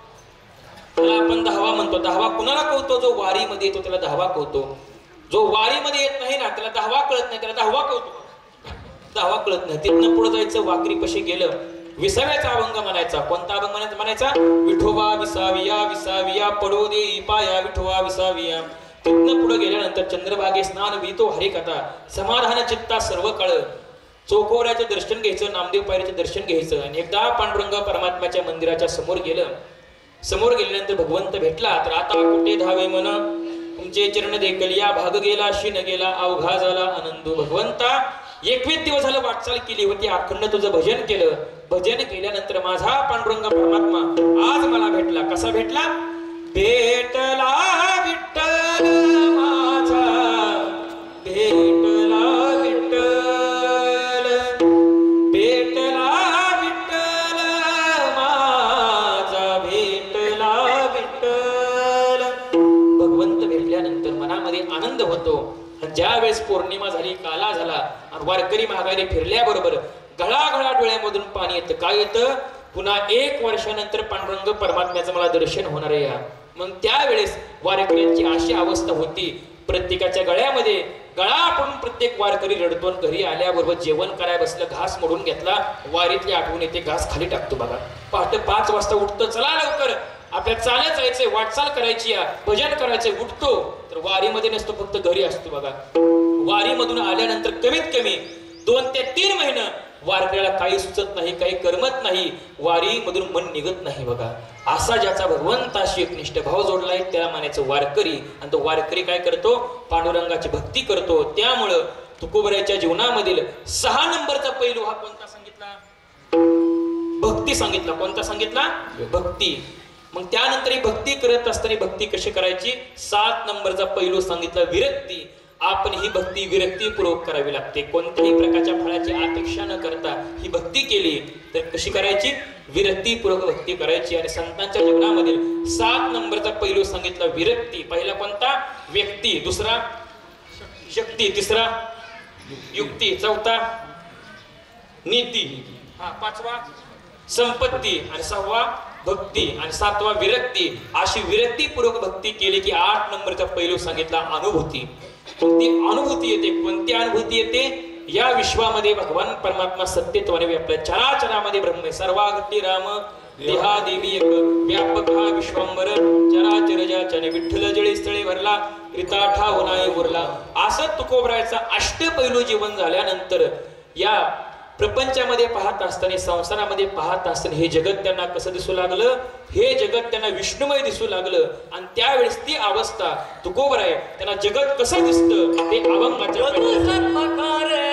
त्याला आपण धावा म्हणतो धावा कुणाला कळतो जो वारीमध्ये येतो त्याला धावा कळतो जो वारीमध्ये येत नाही ना त्याला धावा कळत नाही त्याला धावा कळतो धावा कळत नाही तिथनं पुढे जायचं वाकरी पशी गेलं विसाव्याचा अभंग म्हणायचा कोणता अभंग म्हणायचा विठोबा विसाविया पडो दे पाया विठोबा विसाविया तिथनं पुढे गेल्यानंतर चंद्रभागे स्नान वितो हरिकथा समाधान चित्ता सर्व काळ चौकोऱ्याचं दर्शन घ्यायचं नामदेव पायरीचं दर्शन घ्यायचं आणि एकदा पांडुरंग परमात्म्याच्या मंदिराच्या समोर गेल्यानंतर भगवंत भेटला तर आता कुठे धावे मन तुमचे चरण देखल या भाग गेला शिन गेला अवघा झाला आनंद भगवंता 21 दिवस झालं वाटचाल केली होती अखंड तुझं भजन केलं भजन केल्यानंतर माझा पांडुरंग परमात्मा आज मला भेटला कसा भेटला भेटला विठ्ठल माझा भेटला भगवंत भेटल्यानंतर मनामध्ये आनंद होतो ज्या वेळेस पौर्णिमा झाली काला झाला आणि वारकरी माघारी फिरल्याबरोबर घळाघळा डोळ्यामधून पाणी येतं काय येतं पुन्हा 1 वर्षानंतर पांडुरंग परमात्म्याचं मला दर्शन होणार आहे मग त्यावेळेस वारकऱ्यांची अशी अवस्था होती प्रत्येकाच्या गळ्यामध्ये गळा पडून प्रत्येक वारकरी रडतो घरी आल्याबरोबर जेवण करायला बसलं घास मोडून घेतला वारीतली आठवण येते घास खाली टाकतो बघा पहाटे 5 वाजता उठतो चला लवकर आपल्या चालत जायचंय वाटचाल करायची भजन करायचंय उठतो तर वारीमध्ये नसतो फक्त घरी असतो बघा वारीमधून आल्यानंतर कमीत कमी 2 ते 3 महिने वारकऱ्याला काही सुचत नाही काही करमत नाही वारीमधून मन निघत नाही बघा असा ज्याचा भगवंताशी एकनिष्ठ भाव जोडलाय त्याला म्हणायचं वारकरी आणि तो वारकरी काय करतो पांडुरंगाची भक्ती करतो त्यामुळं तुकोबऱ्याच्या जीवनामधील 6 नंबरचा पैलू हा कोणता सांगितला भक्ती सांगितला कोणता सांगितला भक्ती मग त्यानंतर ही भक्ती करत असताना भक्ती कशी करायची 7 नंबरचा पैलू सांगितला विरक्ती आपण ही भक्ती विरक्तीपूर्वक करावी लागते कोणत्याही प्रकारच्या फळाची अपेक्षा न करता ही भक्ती केली तर कशी करायची विरक्तीपूर्वक भक्ती करायची आणि संतांच्या जीवनामधील 7 नंबरचा पैलू सांगितला विरक्ती पहिला कोणता व्यक्ती दुसरा शक्ती तिसरा युक्ती चौथा नीती पाचवा संपत्ती आणि 6वा भक्ती आणि 7वा विरक्ती अशी विरक्तीपूर्वक भक्ती केली की 8 नंबरचा पैलू सांगितला अनुभूती कोणती अनुभूती येते कोणती अनुभूती येते या विश्वामध्ये भगवान परमात्मा सत्यत्वाने व्यापला चराचरामध्ये ब्रह्म सर्वागती राम देहा देवी एक व्यापक हा विश्वंभर चराचर ज्याच्याने विठ्ठल जळी स्थळी भरला रिता ठाव नाही उरला असं तुकोबरायचा अष्टपैलू जीवन झाल्यानंतर या प्रपंचामध्ये पाहत असताना संसारामध्ये पाहत असताना हे जगत त्यांना कसं दिसू लागलं हे जगत त्यांना विष्णुमय दिसू लागलं आणि त्यावेळेस ती अवस्था तुकोबराय त्यांना जगत कसं दिसतं ते अभंगाच्या ऋतू सर्पकारे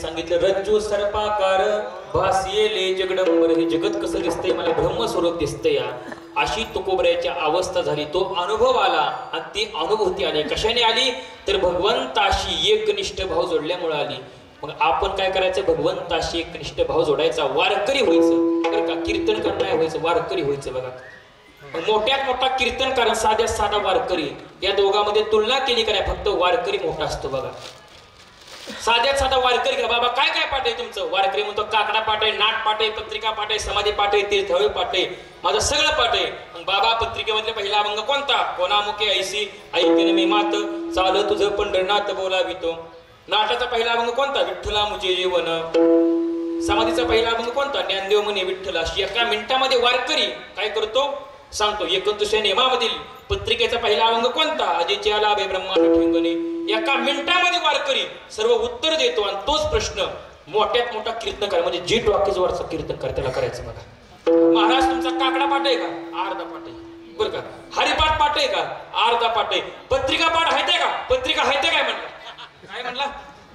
सांगितलं रज्जू सर्पाकार भासियेले जगडंबर. हे जगत कसं दिसतंय मला ब्रह्मस्वरूप दिसतंय या अशी तुकोबऱ्याची अवस्था झाली. तो अनुभव आला आणि ती अनुभूती आली. कशाने आली तर भगवंताशी एकनिष्ठ भाव जोडल्यामुळे आली. मग आपण काय करायचं भगवंताशी एकनिष्ठ भाव जोडायचा वारकरी व्हायचं बरं का. कीर्तनकार नाही व्हायचं वारकरी व्हायचं बघा. मोठ्यात मोठा कीर्तनकार साध्यात साधा वारकरी या दोघांमध्ये तुलना केली का नाही फक्त वारकरी मोठा असतो बघा. साध्यात साधा वारकरी घ्या बाबा काय काय पाठ आहे तुमचं. वारकरी म्हणतो काकडा पाठ आहे नाट पाठ आहे पत्रिका पाठ आहे समाधी पाठ आहे तीर्थळी पाठ आहे माझं सगळं पाठ आहे. मग बाबा पत्रिकेमधले पहिला अभंग कोणता कोणामुखे ऐसी ऐकन मी मात चाल तुझं पंढरनाथ बोलावितो. नाटाचा पहिला अभंग कोणता विठ्ठला मुझे जीवन. समाधीचा पहिला अभंग कोणता ज्ञानदेव म्हणे विठ्ठला. अशी एका मिनिटामध्ये वारकरी काय करतो सांगतो. एकंतुष्य नियमामधील पत्रिकेचा पहिला अभंग कोणता अजेच्या लाभे ब्रह्मांड ठेंगणे. एका मिनिटामध्ये वारकरी सर्व उत्तर देतो आणि तोच प्रश्न मोठ्यात मोठा कीर्तनकार म्हणजे जी टॉकीजवरचा कीर्तनकार त्याला करायचं बघा. महाराज तुमचा काकडा पाठ आहे का अर्धा पाठ आहे बरं का. हरिपाठ पाठ आहे का अर्धा पाठ आहे. पत्रिका पाठ आहे का पत्रिका आहे काय म्हणला काय म्हणला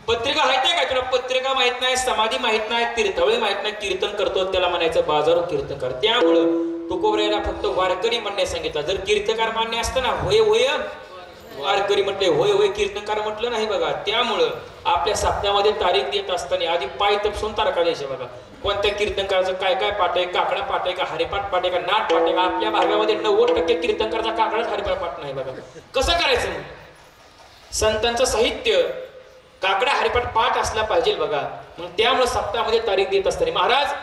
पत्रिका आहे काय. तुला पत्रिका माहित नाही समाधी माहित नाही तीर्थळी माहित नाही कीर्तन करतो त्याला म्हणायचं बाजारो कीर्तनकार. त्यामुळं तुकोबऱ्याला फक्त वारकरी म्हणणे सांगितलं. जर कीर्तनकार मान्य असतं ना होय होय वारकरी म्हटले होय होय कीर्तनकार म्हटलं नाही बघा. त्यामुळं आपल्या साप्त्यामध्ये तारीख देत असताना आधी पाय तपसून तारखा द्यायच्या बघा. कोणत्या कीर्तनकाराचं काय काय पाठ आहे काकडा पाठ आहे का हरिपाठ पाठ आहे का नाट पाठ आहे का. आपल्या भागामध्ये 90% कीर्तनकाराचा काकडाच हरिपाठ पाठ नाही बघा. कसं करायचं संतांचं साहित्य काकडा हरिपाठ पाठ असला पाहिजे बघा. मग त्यामुळे सप्ताहामध्ये तारीख देत असताना महाराज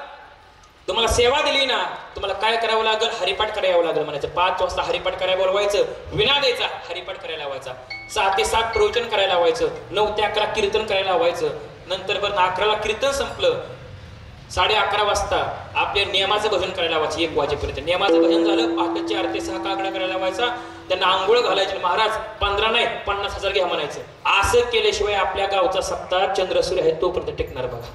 तुम्हाला सेवा दिली ना तुम्हाला काय करावं लागेल हरिपाठ करावं लागेल म्हणायचं. 5 वाजता हरिपाठ करायला बोलवायचं विना द्यायचा हरिपाठ करायला लावायचा. 6 ते 7 प्रवचन करायला लावायचं. 9 ते 11 कीर्तन करायला लावायचं. नंतर बरं 11ला कीर्तन संपलं 11:30 वाजता आपल्या नियमाचं भजन करायला लावायचं 1 वाजेपर्यंत. नियमाचं भजन झालं पहाटेचे 4 ते 6 काकडा करायला लावायचा. त्यांना आंघोळ घालायचे. महाराज 15 नाही 50,000 घ्या म्हणायचं. असं केल्याशिवाय आपल्या गावचा सप्ताह चंद्रसूर्य आहे तोपर्यंत टेकणार बघा.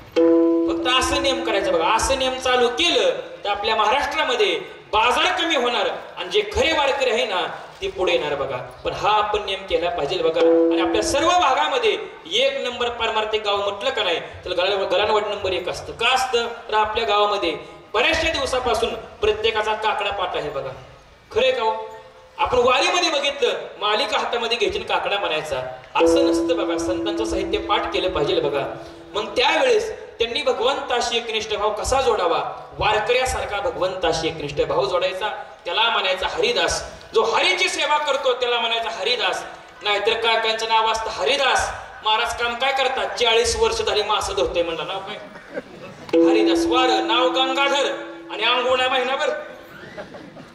फक्त असं नियम करायचं बघा. असं नियम चालू केलं तर आपल्या महाराष्ट्रामध्ये बाजार कमी होणार आणि जे खरे वारकरी आहे ना ते पुढे येणार बघा. पण हा आपण नियम केला पाहिजे बघा. आणि आपल्या सर्व भागामध्ये 1 नंबर पारमार्थिक गाव म्हटलं का नाही तर गलानवड नंबर 1 असतं. का असतं तर आपल्या गावामध्ये बऱ्याचशा दिवसापासून प्रत्येकाचा काकडा पाठ आहे बघा. खरे गाव आपण वारीमध्ये बघितलं मालिका हातामध्ये घ्यायची काकडा म्हणायचा. असं नसतं बघा. संतांचं साहित्य पाठ केलं पाहिजे बघा. मग त्यावेळेस त्यांनी भगवंताशी एकनिष्ठ भाव कसा जोडावा वारकऱ्यासारखा भगवंताशी एकनिष्ठ भाव जोडायचा. त्याला म्हणायचा हरिदास. जो हरीची सेवा करतो त्याला म्हणायचा हरिदास. नाहीतर काय त्यांचं नाव असतं हरिदास. महाराज काम काय करतात 40 वर्ष झाली मासं धरतोय म्हणलं नाव काय हरिदास. वार नाव गंगाधर आणि आंघोळा महिनाभर.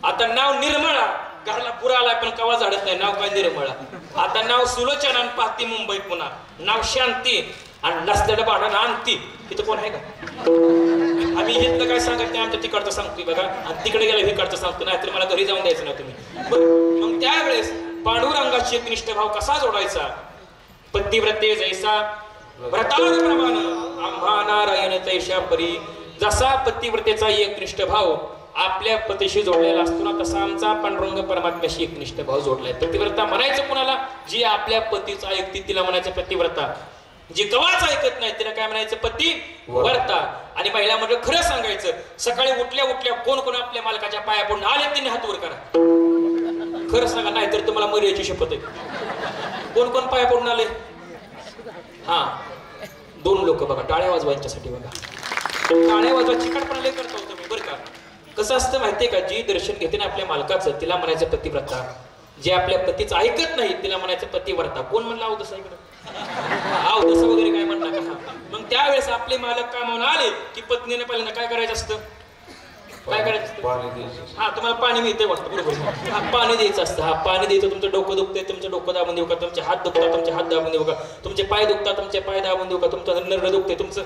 आता नाव निर्मळा घराला पुरा आलाय पण कवा झाडत नाही नाव काय निर्मळा. आता नाव सुलोचना आणि पाहती मुंबई पुन्हा नाव शांती आणि नसलेलं भाडं आणती. तिथं कोण आहे का आम्ही इथलं काय सांगत नाही आमच्या तिकडचं सांगतोय बघा. आणि तिकडे गेलं इकडचं सांगतो नाहीतर मला घरी जाऊन द्यायचं ना तुम्ही. मग त्यावेळेस पांडुरंगाशी एकनिष्ठ भाव कसा जोडायचा. पतिव्रते जैसा व्रताप्रमाण आम्हा नारायण तैशा परी. जसा पतिव्रतेचा एकनिष्ठ भाव आपल्या पतीशी जोडलेला असतो ना तसा आमचा पांडुरंग परमात्म्याशी एकनिष्ठ भाव जोडलाय. पतिव्रता म्हणायचं कुणाला जी आपल्या पतीचा ऐकती तिला म्हणायचं पतिव्रता. जी कवाच ऐकत नाही तिला काय म्हणायचं? पती वर्ता. आणि महिला म्हणजे खरं सांगायचं, सकाळी उठल्या उठल्या कोण कोण आपल्या मालकाच्या पाया पडून आले त्यांनी हात वर करा. खरं सांगा, नाही तर तुम्हाला मर्याची शपथ आहे. कोण कोण पाया पडून आले? हा, 2 लोक बघा. टाळ्या वाजवायच्यासाठी बघा. टाळ्या वाजवा चिकटपणा लय करता होतो मी बरं का. कसं असतं माहितीये का, जी दर्शन घेते ना आपल्या मालकाचं तिला म्हणायचं पतिव्रता. जे आपल्या पतीचं ऐकत नाही तिला म्हणायचं पतिव्रता. कोण म्हणलं अहो तसं इकडं? अहो तसं वगैरे काय म्हणता का? मग त्यावेळेस आपले मालक काय म्हणून आले की पत्नीने पहिल्यांदा काय करायचं असतं? काय करायचं असतं? हा, तुम्हाला पाणी मिळतंय वाटतं. बरोबर. हा, पाणी द्यायचं असतं. हा, पाणी द्यायचं. तुमचं डोकं दुखतंय, तुमचं डोकं दाबून देऊ का? तुमचे हात दुखतात, तुमचे हात दाबून देऊ का? तुमचे पाय दुखतात, तुमचे पाय दाबून देऊ का? तुमचं नरड दुखतंय तुमचं,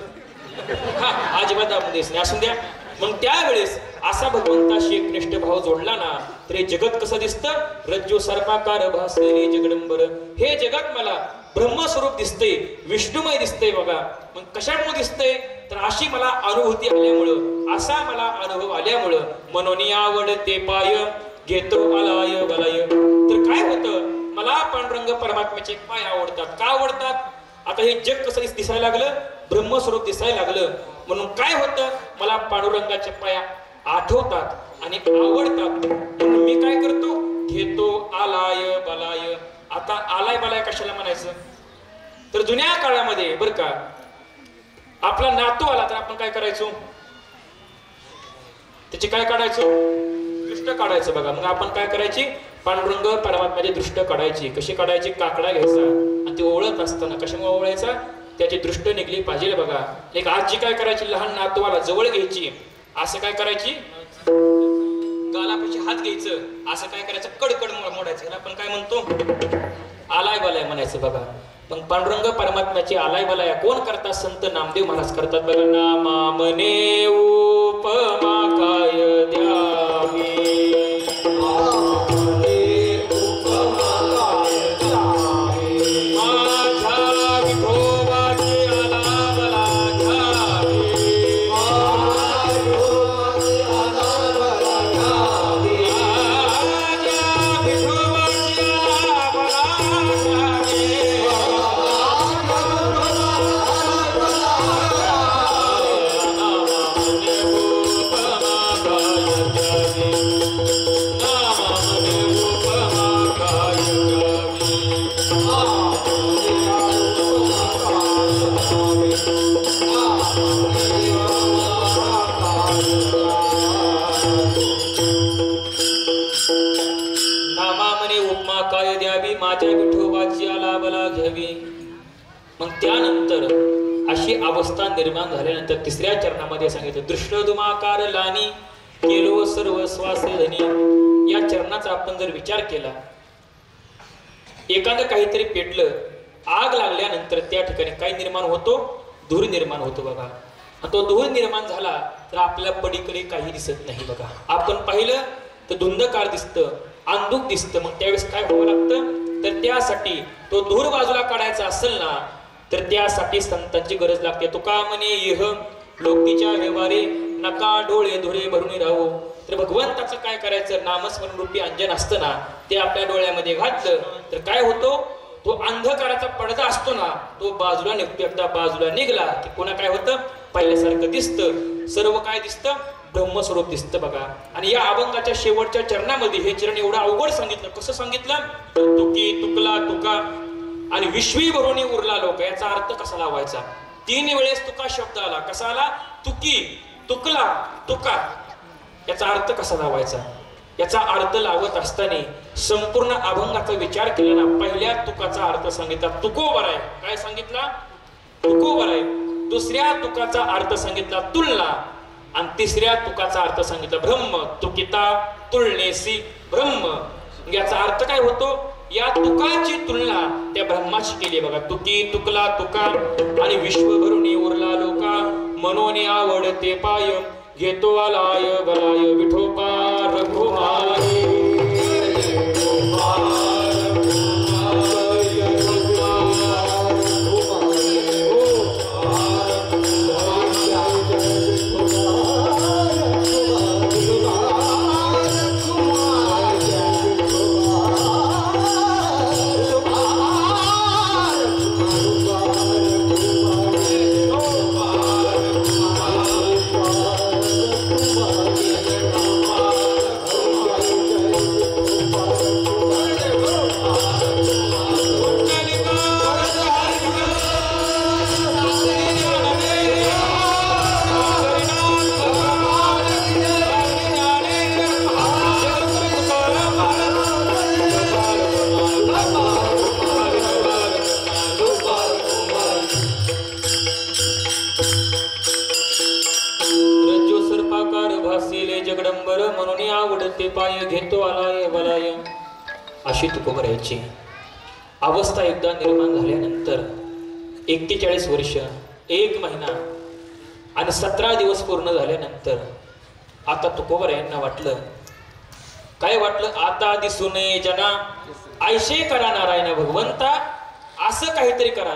हा, अजिबात दाबून द्यायचं नाही. असून द्या. मग त्यावेळेस असा भगवंताशी एक निष्ठ भाव जोडला ना तर हे जगत कसं दिसतं? रज्जू सर्पाकार भासलेले जगदंबर. हे जगत मला ब्रह्मस्वरूप दिसते, विष्णुमय दिसते बघा. मग कशामुळे दिसतंय? तर अशी मला अनुभूती आल्यामुळं, असा मला अनुभव आल्यामुळं मनोनी आवडते पाय घेतो आलाय बलाय. तर काय होतं? मला पांडुरंग परमात्म्याचे पाय आवडतात. का आवडतात? आता हे जग कसं दिसायला लागलं? ब्रह्मस्वरूप दिसायला लागलं. म्हणून काय होतं? मला पांडुरंगाचे पाय आठवतात आणि आवडतात. म्हणून मी काय करतो? घेतो आलाय बलाय. आता आलाय बलाय कशाला म्हणायचं? तर जुन्या काळामध्ये बरं का, आपला नातू आला तर आपण काय करायचो? त्याची काय काढायचो? दृष्ट काढायचं बघा. मग आपण काय करायची? पांडुरंग परमात्म्याची दृष्ट काढायची. कशी काढायची? काकडा घ्यायचा आणि ती ओवळत असताना कशामुळे ओवळायचा? त्याची दृष्ट निघली पाहिजे बघा. एक आजी काय करायची? लहान नातवाला जवळ घ्यायची. असं काय करायची? गालापाशी हात घ्यायचं. असं काय करायचं? कडकड मोडायचं. याला आपण काय म्हणतो? आलाय बलाय म्हणायचं बघा. मग पांडुरंग परमात्म्याची आलाय बलाय कोण करतात? संत नामदेव महाराज करतात बघा. नामा मने उपमा काय द्यावी, माझ्या विठोबाची आलाबला घ्यावी. मग त्यानंतर अशी अवस्था निर्माण झाल्यानंतर 3ऱ्या चरणामध्ये सांगितलं दृष्टदुमाकार लानी केलो सर्व स्वासे धनी. या चरणाचा आपण जर विचार केला, एखादं काहीतरी पेटलं, आग लागल्यानंतर त्या ठिकाणी काय निर्माण होतो? धूर निर्माण होतो बघा. तो धूर निर्माण झाला तर आपल्याला पलीकडे काही दिसत नाही बघा. आपण पाहिलं तर धुंदकार दिसतं, अंधुक दिसतं. मग त्यावेळेस काय व्हावं लागतं? तर त्यासाठी तो धूर बाजूला काढायचा असेल ना तर त्यासाठी संतांची गरज लागते. तुका म्हणे येह लोकीच्या व्यवहारे नका डोळे धुरे भरून राहू. तर भगवंताचं काय करायचं? नामस्मरण रूपी अंजन असतं ना, ते आपल्या डोळ्यामध्ये घातलं तर काय होतो? तो अंधकाराचा पडदा असतो ना तो बाजूला निघतो. एकदा बाजूला निघला की पुन्हा काय होतं? पहिल्यासारखं दिसतं. सर्व काय दिसतं? ब्रह्मस्वरूप दिसतं बघा. आणि या अभंगाच्या शेवटच्या चरणामध्ये हे चरण एवढं अवघड सांगितलं. कसं सांगितलं? तुकी तुकला तुका आणि विश्वी भरुनी उरला लोक. याचा अर्थ कसा लावायचा? 3 वेळेस तुका शब्द आला. कसा आला? तुकी तुकला तुका. याचा अर्थ कसा लावायचा? याचा अर्थ लावत असताना संपूर्ण अभंगाचा विचार केला ना, पहिल्या तुकाचा अर्थ सांगितला तुकोबर आहे. काय सांगितला? तुकोबर आहे. दुसऱ्या तुकाचा अर्थ सांगितला तुलना आणि 3ऱ्या तुकाचा अर्थ सांगितला ब्रह्म. तुकिता तुलनेसी ब्रह्म. याचा अर्थ काय होतो? या तुकाची तुलना त्या ब्रह्माशी केली बघा. तुकी तुकला तुका आणि विश्वभरून उरला लोका मनोने आवडते पाय घेतो आलाय बलाय विठोबा रघुमाई. केवलाय. अशी तुकोबरायाची अवस्था एकदा निर्माण झाल्यानंतर 41 वर्ष 1 महिना आणि 17 दिवस पूर्ण झाल्यानंतर आता तुकोबरायांना वाटलं, काय वाटलं, आता दिसू नये जना ऐशे करा नारायण भगवंता, असं काहीतरी करा.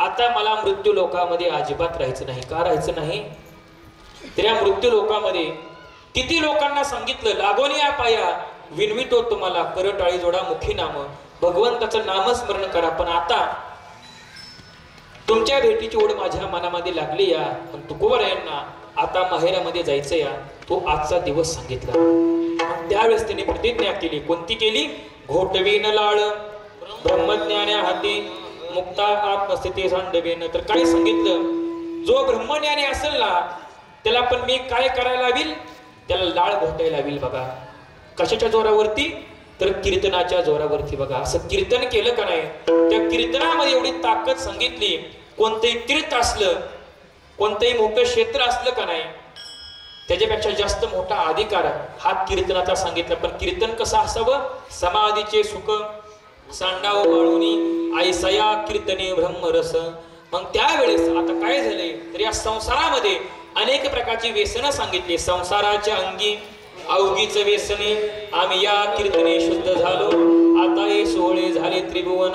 आता मला मृत्यू लोकामध्ये अजिबात राहायचं नाही. का राहायचं नाही? तर या मृत्यू लोकामध्ये किती लोकांना सांगितलं, लागोन या पाया विनवितो तुम्हाला, करटाळी जोडा मुखी नाम, भगवंताचं नामस्मरण करा. पण आता तुमच्या भेटीची ओढ माझ्या मनामध्ये लागली या, पण तुकोबरायांना आता माहेरामध्ये जायचं या, तो आजचा दिवस सांगितला. त्यावेळेस त्यांनी प्रतिज्ञा केली. कोणती केली? घोटवीन लाळ ब्रह्मज्ञान्या हाती मुक्ता आत्मस्थिती सांडवेन. तर काय सांगितलं, जो ब्रह्मज्ञानी असेल ना त्याला पण मी काय करायला लावील, त्याला लाळ घोटायला लावील. बघा कशाच्या जोरावरती? तर कीर्तनाच्या जोरावरती. बघा असं कीर्तन केलं का नाही, त्या कीर्तनामध्ये एवढी ताकद सांगितली. कोणतंही तीर्थ असलं, कोणतंही मोठं क्षेत्र असलं का नाही, त्याच्यापेक्षा जास्त मोठा अधिकार हा कीर्तनाचा सांगितला. पण कीर्तन कसं असावं? समाधीचे सुख सांडाव वाळूनी ऐसया कीर्तने ब्रह्मरस. मग त्यावेळेस आता काय झालंय, तर या संसारामध्ये अनेक प्रकारची व्यसनं सांगितली. संसाराच्या अंगी अवघीच व्यसने आम्ही या कीर्तने शुद्ध झालो. आता हे सोहळे झाले त्रिभुवन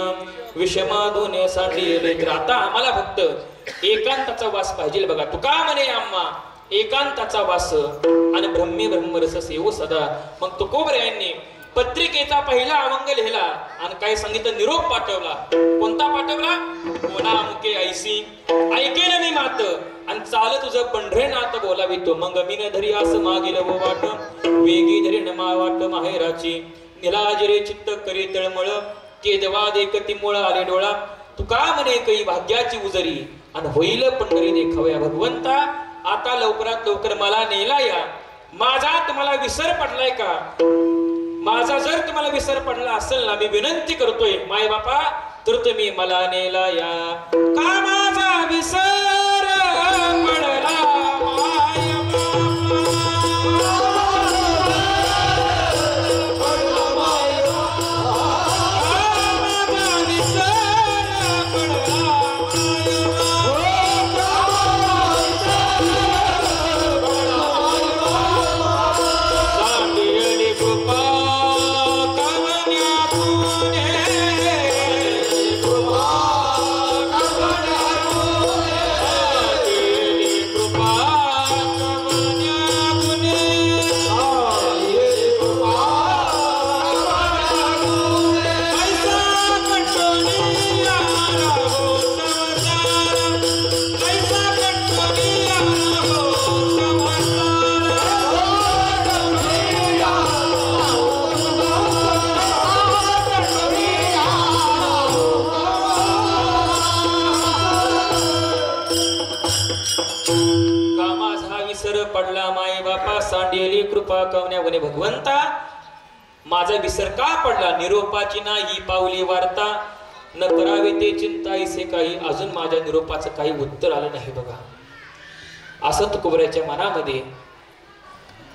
विषमाधुने सांडले. तर आता आम्हाला फक्त एकांताचा वास पाहिजे. बघा तुका म्हणे आम्हा एकांताचा वास आणि ब्रह्मी ब्रह्मरस सेवो सदा. मग तुकोबरायांनी पत्रिकेचा पहिला अवंग लिहिला आणि काय सांगितलं, निरोप पाठवला. कोणता पाठवला? कोणा मुके ऐसी ऐकेन मी मात आणि चाल तुझं पंढरेनाथ बोलावितो. मग मीन धरी असं मागील वो वाट वेगी धरी नमा वाट माहेराची निलाजरे चित्त करी तळमळ केदवा देखती मुळ आले डोळा. तुका म्हणे काही भाग्याची उजरी आणि होईल पंढरी देखावया. भगवंता आता लवकरात लवकर मला नेला या. माझा तुम्हाला विसर पडलाय का? माझा जर तुम्हाला विसर पडला असेल ना, मी विनंती करतोय माय बापा, तर तुम्ही मला नेला या. का माझा विसर पडला माय पडला माय बापा सांडेली कृपा कवण्यावने. भगवंता माझा विसर का पडला? निरोपाची नाही पावली वार्ता न करावे ते चिंता इसे काही. अजून माझ्या निरोपाचं काही उत्तर आलं नाही. बघा असं तुकोबराच्या मनामध्ये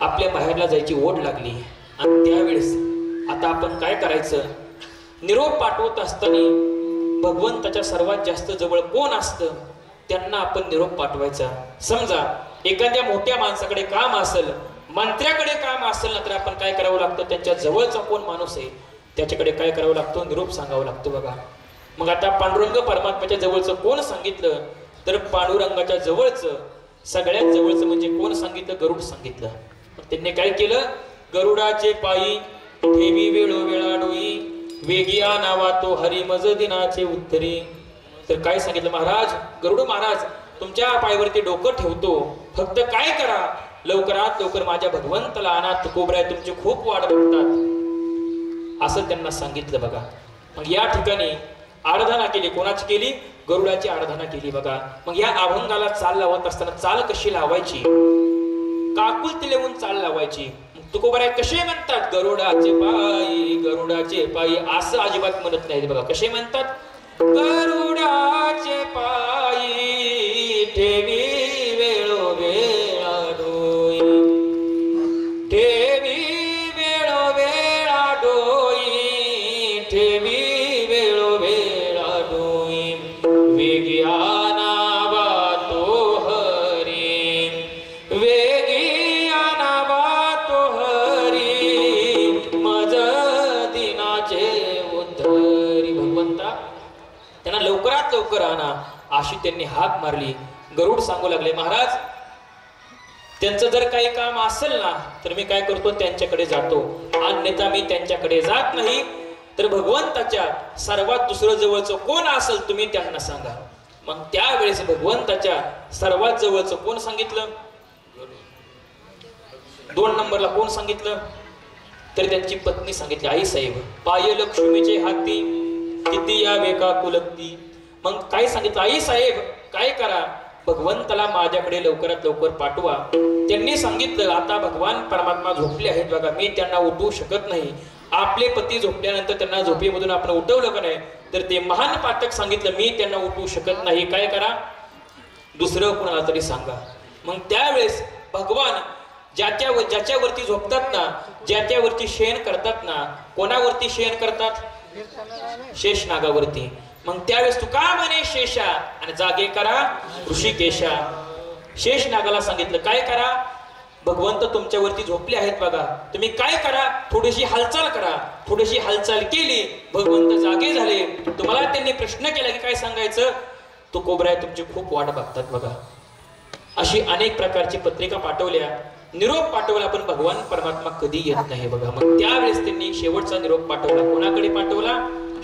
आपल्या माहेरला जायची ओढ लागली. आणि त्यावेळेस आता आपण काय करायचं? निरोप पाठवत असताना भगवंताच्या सर्वात जास्त जवळ कोण असतं त्यांना आपण निरोप पाठवायचा. समजा एखाद्या मोठ्या माणसाकडे काम असेल, मंत्र्याकडे काम असेल ना, तर आपण काय करावं लागतं? त्यांच्या जवळचा कोण माणूस आहे त्याच्याकडे काय करावं लागतं? निरोप सांगावं लागतो. बघा मग आता पांडुरंग परमात्म्याच्या जवळचं कोण सांगितलं? तर पांडुरंगाच्या जवळचं सगळ्यात जवळचं म्हणजे कोण सांगितलं? गरुड सांगितलं. त्यांनी काय केलं? गरुडाचे पायी ठेवी वेळोवेळा डोई वेगिया नावा तो हरी मज दिनाचे उत्तरी. तर काय सांगितलं? महाराज गरुड महाराज तुमच्या पायावरती डोकं ठेवतो, फक्त काय करा, लवकरात लवकर माझ्या भगवंताला आणा. तुकोबराय तुमची खूप वाट बघतात असं त्यांना सांगितलं. बघा मग या ठिकाणी आराधना केली. कोणाची केली? गरुडाची आराधना केली. बघा मग या अभंगाला चाल लावत असताना चाल कशी लावायची? काकुलती लावून चाल लावायची. तुकोबराय कसे म्हणतात? गरुडाचे पायी असं अजिबात म्हणत नाही. बघा कसे म्हणतात? गरुडाचे पायी ठेवी वेळोवेळा डोई ठेवी वेळोवेळा डोई ठेवी वेळोवेळा डोई वेगी आनावा तो हरी वेगी आनावा तो हरी मज दिनाचे उद्धरी. भगवंता त्यांना लवकरात लवकर आणा अशी त्यांनी हाक मारली. गरुड सांगू लागले महाराज त्यांचं जर काही काम असेल ना तर मी काय करतो त्यांच्याकडे जातो, अन्यथा मी त्यांच्याकडे जात नाही. तर भगवंताच्या सर्वात दुसरं जवळचं कोण असेल तुम्ही त्यांना सांगा. मग त्यावेळेस भगवंताच्या सर्वात जवळचं कोण सांगितलं, 2 नंबरला कोण सांगितलं तर त्यांची पत्नी सांगितली आई साहेब पाय लक्ष्मीचे हाती किती यावे का कुलकती. मग काय सांगितलं आई साहेब काय करा भगवंताला माझ्याकडे लवकरात लवकर पाठवा. त्यांनी सांगितलं आता भगवान परमात्मा झोपले आहेत बघा मी त्यांना उठवू शकत नाही. आपले पती झोपल्यानंतर त्यांना झोपेमधून आपण उठवलं का नाही तर ते महान पातक सांगितलं मी त्यांना उठवू शकत नाही, काय करा दुसरं कोणाला तरी सांगा. मग त्यावेळेस भगवान ज्याच्यावरती झोपतात ना ज्याच्यावरती शयन करतात ना कोणावरती शयन करतात शेषनागावरती. मग त्यावेळेस तू का म्हणे शेषा आणि जागे करा ऋषिकेशा. शेषनागाला सांगितलं काय करा भगवंत तुमच्यावरती झोपले आहेत बघा तुम्ही काय करा थोडीशी हालचाल करा. थोडीशी हालचाल केली भगवंत जागे झाले. तुम्हाला त्यांनी प्रश्न केला की काय सांगायचं तो कोबरा तुमची खूप वाट बघतात बघा. अशी अनेक प्रकारची पत्रिका पाठवल्या निरोप पाठवला पण भगवान परमात्मा कधी येत नाही बघा. मग त्यावेळेस त्यांनी शेवटचा निरोप पाठवला. कोणाकडे पाठवला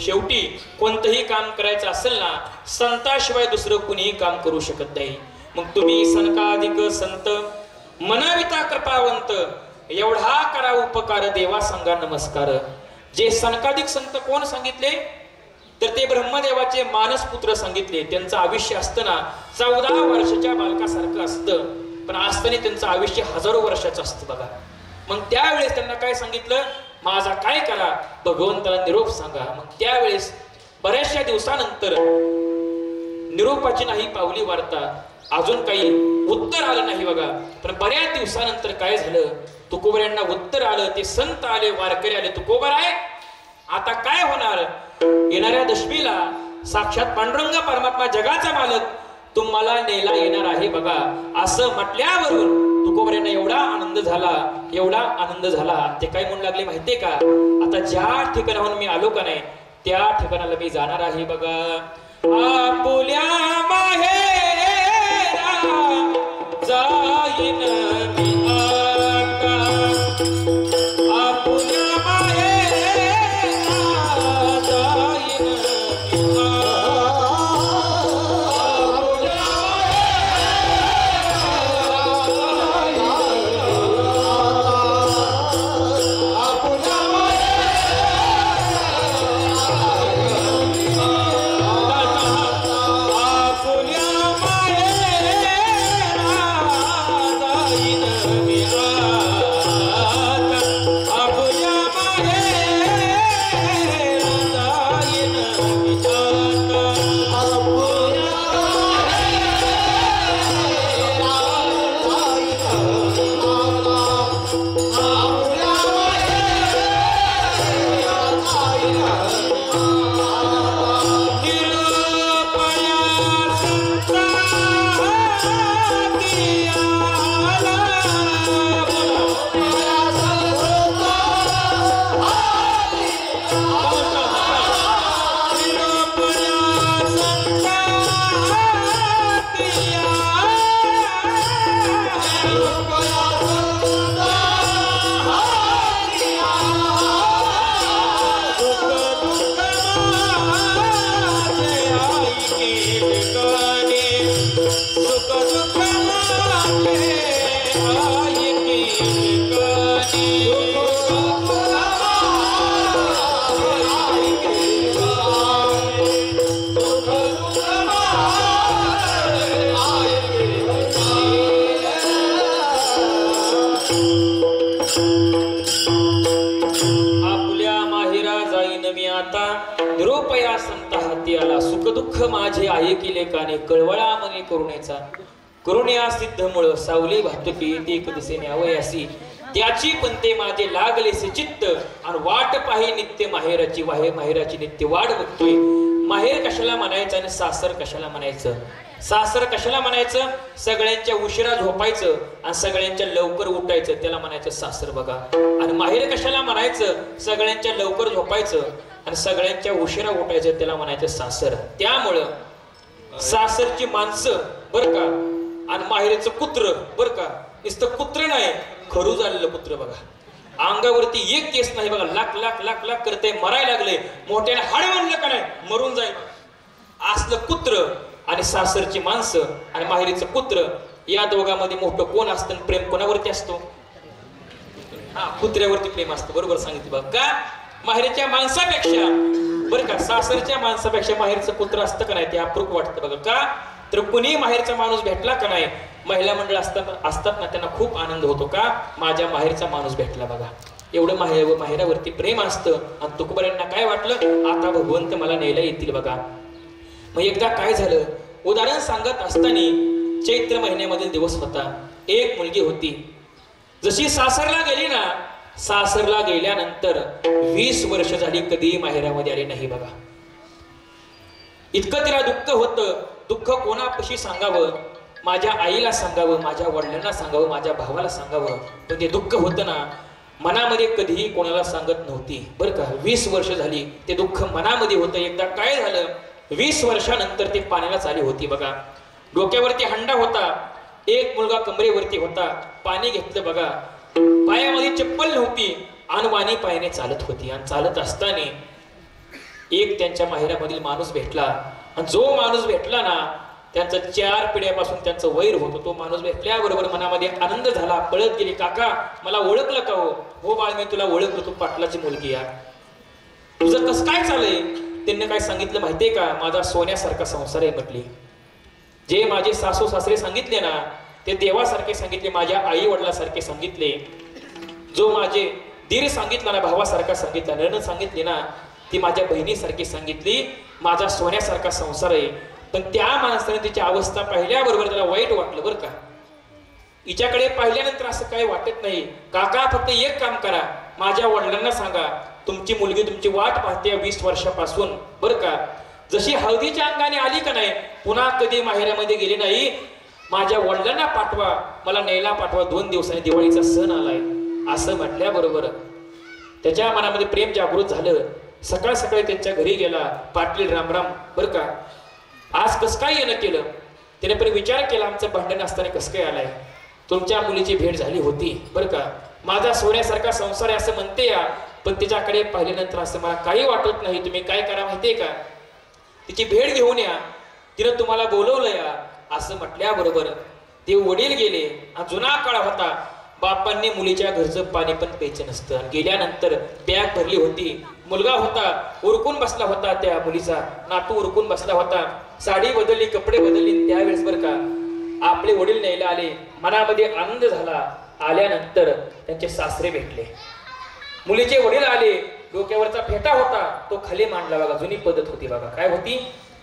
शेवटी कोणतंही काम करायचं असेल ना संताशिवाय दुसरं कुणीही काम करू शकत नाही. मग तुम्ही सनकाधिक संत मनविता कृपावंत एवढा करा उपकार देवा सांगा नमस्कार. जे सनकाधिक संत कोण सांगितले तर ते ब्रह्मदेवाचे मानस पुत्र सांगितले. त्यांचं आयुष्य असताना 14 वर्षाच्या बालकासारखं असतं पण असताना त्यांचं आयुष्य हजारो वर्षाचं असतं बघा. मग त्यावेळेस त्यांना काय सांगितलं माझा काय करा भगवंताला निरोप सांगा. मग त्यावेळेस बऱ्याचशा दिवसानंतर निरोपाची नाही पावली वार्ता अजून काही उत्तर आलं नाही बघा. पण बऱ्याच दिवसानंतर काय झालं तुकोबऱ्यांना उत्तर आलं. ते संत आले वारकरी आले तुकोबर आहे आता काय होणार येणाऱ्या दशमीला साक्षात पांडुरंग परमात्मा जगाचा मालक तुम्हाला नेला येणार आहे बघा. असं म्हटल्यावरून तुकोबऱ्यांना एवढा आनंद झाला ते काय म्हणू लागले माहितीये का आता ज्या ठिकाणाहून मी आलो का नाही त्या ठिकाणाला मी जाणार आहे बघा. आपुल्या माहेरा जाईन मी आता आपुल्या माहेरा जाईन मी निरोपया संत हाती आला सुख दुःख माझे आहे की लेकाने कळवळा मने करुणेचा करुण्या सिद्ध मुळ सावले भातुकी एक दिसे न्यावयासी त्याची पण ते माझे लागलेसे चित्त आणि वाट पाही नित्य माहेराची माहेराची नित्य वाट बघतोय. माहेर कशाला म्हणायचं आणि सासर कशाला म्हणायचं? सासर कशाला म्हणायचं? सगळ्यांच्या उशिरा झोपायचं आणि सगळ्यांच्या लवकर उठायचं, त्याला म्हणायचं सासर बघा. आणि माहेर कशाला म्हणायचं? सगळ्यांच्या लवकर झोपायचं आणि सगळ्यांच्या उशिरा उठायचं, त्याला म्हणायचं सासर. त्यामुळं सासरची माणसं बर का आणि माहेरचं कुत्र बर का, नुसतं कुत्र नाही खरू झालेलं कुत्र बघा. अंगावरती एक केस नाही बघा, लाख लाख लाख लाख करते, मरायला लागले, मोठ्याने हाड म्हणलं का नाही मरून जाईल असलं कुत्र. आणि सासरची माणसं आणि माहेरीचं कुत्र, या दोघांमध्ये मोठं कोण असतं? प्रेम कोणावरती असतो? हा, कुत्र्यावरती प्रेम असतं. बरोबर सांगितलं बघा. का? माहेरच्या माणसापेक्षा बरं का, सासरच्या माणसापेक्षा माहेरचं कुत्र असतं का नाही ते अप्रूप वाटतं बघा. का? तर कुणी माहेरचा माणूस भेटला का नाही, महिला मंडळ असतात ना, त्यांना खूप आनंद होतो. का? माझ्या माहेरचा माणूस भेटला बघा. एवढं माहेरावरती प्रेम असतं. आणि तुकोबारायांना काय वाटलं, आता भगवंत मला न्यायला येतील बघा. मग एकदा काय झालं, उदाहरण सांगत असताना चैत्र महिन्यामधील दिवस होता. एक मुलगी होती. जशी सासरला गेली ना, सासरला गेल्यानंतर 20 वर्ष झाली कधी माहेरामध्ये आली नाही बघा. इतकं तिला दुःख होतं. दुःख कोणापाशी सांगावं? माझ्या आईला सांगावं, माझ्या वडिलांना सांगावं, माझ्या भावाला सांगावं, पण ते दुःख होतं ना मनामध्ये, कधीही कोणाला सांगत नव्हती बरं का. 20 वर्ष झाली ते दुःख मनामध्ये होतं. एकदा काय झालं, 20 वर्षानंतर ते पाण्याला चाली होती बघा. डोक्यावरती हंडा होता, एक मुलगा कमरेवरती होता, पाणी घेतलं बघा. पायामध्ये चप्पल नव्हती, अनवाणी पायाने चालत होती. आणि चालत असताना एक त्यांच्या माहेरामधील माणूस भेटला. आणि जो माणूस भेटला ना, त्यांचा 4 पिढ्यापासून त्यांचं वैर होतं. तो माणूस भेटल्याबरोबर मनामध्ये आनंद झाला. पळत गेली, काका मला ओळखलं का? हो बाळ, मी तुला ओळखलं, तू पाटलाची मुलगी आहे. तुझं कसं काय चाललंय? त्यांनी काय सांगितलं माहितीये का? माझा सोन्यासारखा संसार आहे म्हटली. जे माझे सासू सासरे सांगितले ना, ते देवासारखे सांगितले, माझ्या आई वडिलासारखे सांगितले. जो माझे दीर सांगितला ना, भावासारखा सांगितला. नणंद सांगितली ना, ती माझ्या बहिणीसारखी सांगितली. माझा सोन्यासारखा संसार आहे. पण त्या माणसाने तिची अवस्था पाहिल्याबरोबर त्याला वाईट वाटलं बरं का. हिच्याकडे पाहिल्यानंतर असं काही वाटत नाही. काका फक्त एक काम करा, माझ्या वडिलांना सांगा तुमची मुलगी तुमची वाट पाहते 20 वर्षापासून बरं का. जशी हळदीच्या अंगाने आली का नाही, पुन्हा कधी माहेरामध्ये गेली नाही, माझ्या वडिलांना पाठवा, मला न्यायला पाठवा, 2 दिवसांनी दिवाळीचा सण आलाय असं म्हटल्याबरोबर त्याच्या मनामध्ये प्रेम जागृत झालं. सकाळ सकाळी त्यांच्या घरी गेला. पाटील रामराम बरं का, आज कसं काय येणं केलं? त्याने पण विचार केला, आमचं भांडण असताना कसं काय आलाय? तुमच्या मुलीची भेट झाली होती बरं का. माझा सोन्यासारखा संसार आहे असं म्हणते या, पण तिच्याकडे पाहिल्यानंतर असं मला काही वाटत नाही. तुम्ही काय करा माहितीये का, तिची भेट घेऊन या, तिनं तुम्हाला बोलवलं या असं म्हटल्याबरोबर ते वडील गेले. जुना काळ होता, बापांनी मुलीच्या घरचं पाणी पण प्यायचं नसतं. गेल्यानंतर बॅग भरली होती, मुलगा होता उरकून बसला होता, त्या मुलीचा नातू उरकून बसला होता, साडी बदलली, कपडे बदलली. त्यावेळेस बरं का आपले वडील न्यायला आले. मनामध्ये आनंद झाला. आल्यानंतर त्यांचे सासरे भेटले. मुलीचे वडील आले. डोक्यावरचा फेटा होता तो खाली मांडला बघा. जुनी पद्धत होती बघा. काय होती?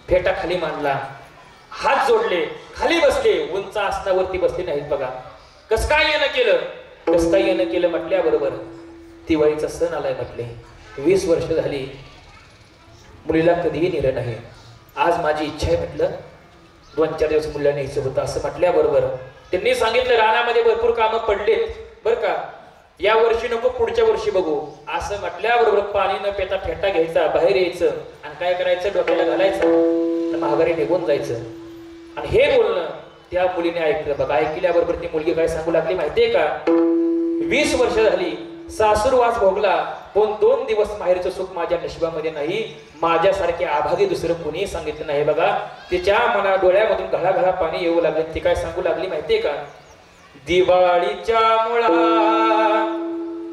फेटा खाली मांडला, हात जोडले, खाली बसले. उंच आसनावरती बसले नाहीत बघा. कस काय येणं केलं? कस काय येणं केलं म्हटल्याबरोबर दिवाळीचा सण आलाय म्हटले. 20 वर्ष झाली मुलीला कधीही नेलं नाही. आज माझी इच्छा आहे म्हटलं, 2-4 दिवस मुलीला न्यायचं होतं असं म्हटल्याबरोबर त्यांनी सांगितलं, रानामध्ये भरपूर कामं पडलेत बरं का, या वर्षी नको, पुढच्या वर्षी बघू असं म्हटल्याबरोबर पाणी न पिता फेटा घ्यायचा, बाहेर यायचं आणि काय करायचं, डोक्याला घालायचं आणि माघारी निघून जायचं. आणि हे बोलणं त्या मुलीने ऐकलं बघा. ऐकल्याबरोबर ती मुलगी काय सांगू लागली माहितीये का, 20 वर्ष झाली सासूरवास भोगला, पण 2 दिवस माहेरचं सुख माझ्या नशिबामध्ये नाही. माझ्यासारखे आभागी दुसरं कोणी सांगितलं नाही बघा. तिच्या मना डोळ्यामधून घळाघळा पाणी येऊ लागलं. ती काय सांगू लागली माहितीये का, दिवाळीच्या मुळा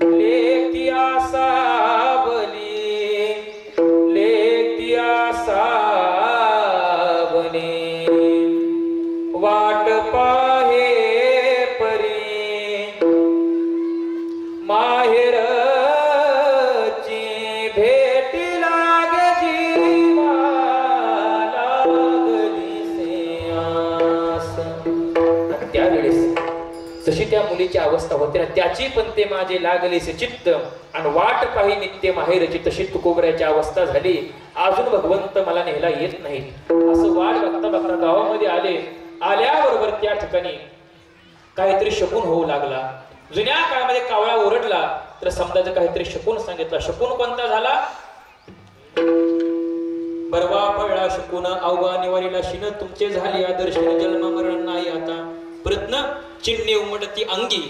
लेकी सावली, लेकी सावली, वाट पाहे परी माहेरची भेटी लागे जीवा लागली से आस. त्यावेळेस जशी त्या मुलीची अवस्था होते ना त्याची पण ते माझे लागलेसे चित्त आणि वाट पाही नित्य माहेरची तशी तुकोबऱ्याची अवस्था झाली. अजून भगवंत मला नेला येत नाही असं वाट बघता बघता गावामध्ये आले. आल्याबरोबर त्या ठिकाणी काहीतरी शकून होऊ लागला. जुन्या काळामध्ये कावळा ओरडला तर समजायचं काहीतरी शकून सांगितला. शकून कोणता झाला? बरवा फळा शकून अवघा निवारीला शिन तुमचे झाले दर्शन जन्म मरण नाही आता प्रयत्न चिन्हे उमटती अंगी